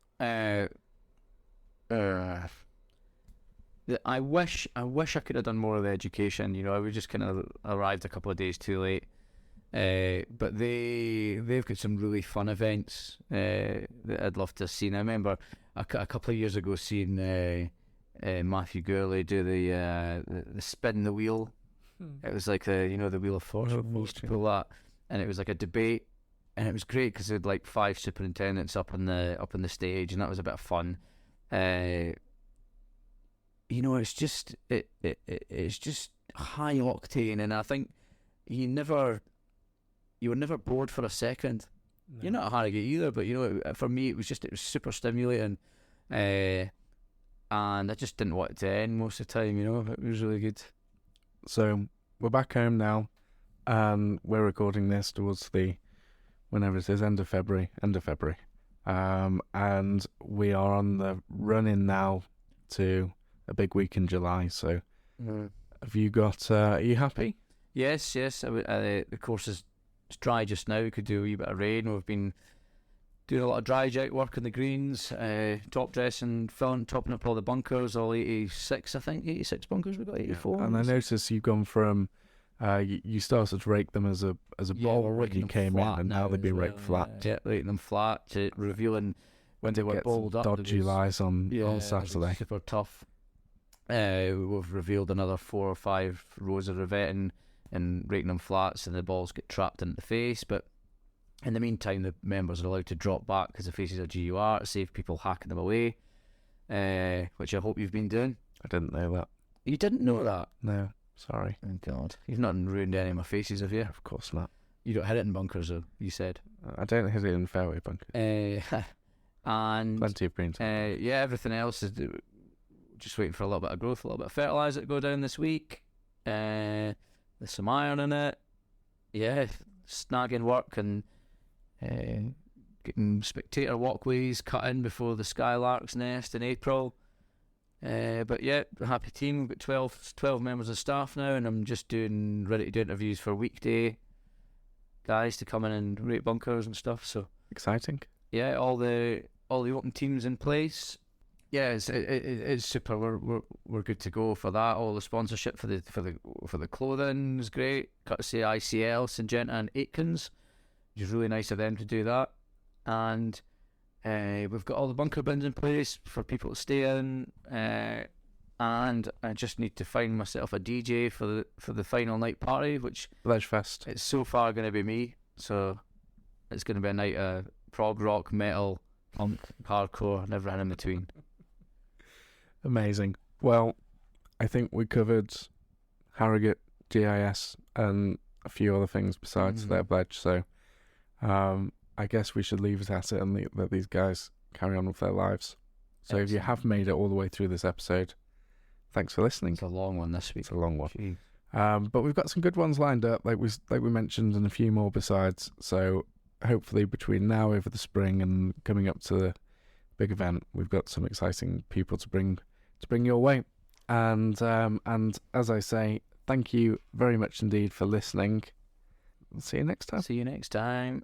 Speaker 2: I wish I could have done more of the education. We just kind of arrived a couple of days too late. But they've got some really fun events that I'd love to have seen. I remember a couple of years ago seeing Matthew Gurley do the spin the wheel. It was like the Wheel of Fortune. He used to pull that, and it was like a debate, and it was great because they had like 5 superintendents up on the stage, and that was a bit of fun. It's just high octane, and I think you were never bored for a second. No. You're not at Harrogate either, but for me it was super stimulating, and I just didn't want it to end most of the time. It was really good.
Speaker 1: So we're back home now, and we're recording this towards whenever it is, end of February, and we are on the run-in now to a big week in July. So have you got, are you happy?
Speaker 2: Yes. The course is dry just now. We could do a wee bit of rain. We've been doing a lot of dry jet work on the greens, top dressing, topping up all the bunkers, all 86, I think, 86 bunkers. We've got 84.
Speaker 1: Yeah. And I noticed you've gone from, you started to rake them as a ball when you came in, and now they've been raked flat.
Speaker 2: Yeah, raking them flat, revealing when they were balled up.
Speaker 1: Dodgy lies on Saturday.
Speaker 2: Super tough. We've revealed another 4 or 5 rows of revetting and raking them flats, and the balls get trapped into the face. But in the meantime, the members are allowed to drop back because the faces are GUR to save people hacking them away, which I hope you've been doing.
Speaker 1: I didn't know that.
Speaker 2: You didn't know that?
Speaker 1: No, sorry.
Speaker 2: Oh, God. You've not ruined any of my faces, have you?
Speaker 1: Of course not.
Speaker 2: You don't hit it in bunkers, though, you said.
Speaker 1: I don't hit it in fairway bunkers.
Speaker 2: And
Speaker 1: Plenty of green time.
Speaker 2: yeah, everything else is just waiting for a little bit of growth, a little bit of fertiliser to go down this week. There's some iron in it. Yeah, snagging work and getting spectator walkways cut in before the Skylarks nest in April. But yeah, happy team. We've got 12 members of staff now, and I'm just ready to do interviews for weekday guys to come in and rate bunkers and stuff. So
Speaker 1: Exciting.
Speaker 2: yeah, all the open teams in place. Yeah, it's super. We're good to go for that. All the sponsorship for the clothing is great. Courtesy ICL, Syngenta and Aitkins, which is really nice of them to do that. And we've got all the bunker bins in place for people to stay in. And I just need to find myself a DJ for the final night party, which
Speaker 1: Bledge Fest.
Speaker 2: it's so far going to be me. So it's going to be a night of prog rock, metal, punk, hardcore, and everything in between.
Speaker 1: Amazing. Well, I think we covered Harrogate, GIS, and a few other things besides their Bledge. So I guess we should leave it at it and let these guys carry on with their lives. So if you have made it all the way through this episode, thanks for listening.
Speaker 2: It's a long one this week.
Speaker 1: It's a long one.
Speaker 2: Gee.
Speaker 1: But we've got some good ones lined up, like we mentioned, and a few more besides. So hopefully between now over the spring and coming up to the big event, we've got some exciting people to bring your way. And as I say, thank you very much indeed for listening. We'll see you next time.
Speaker 2: See you next time.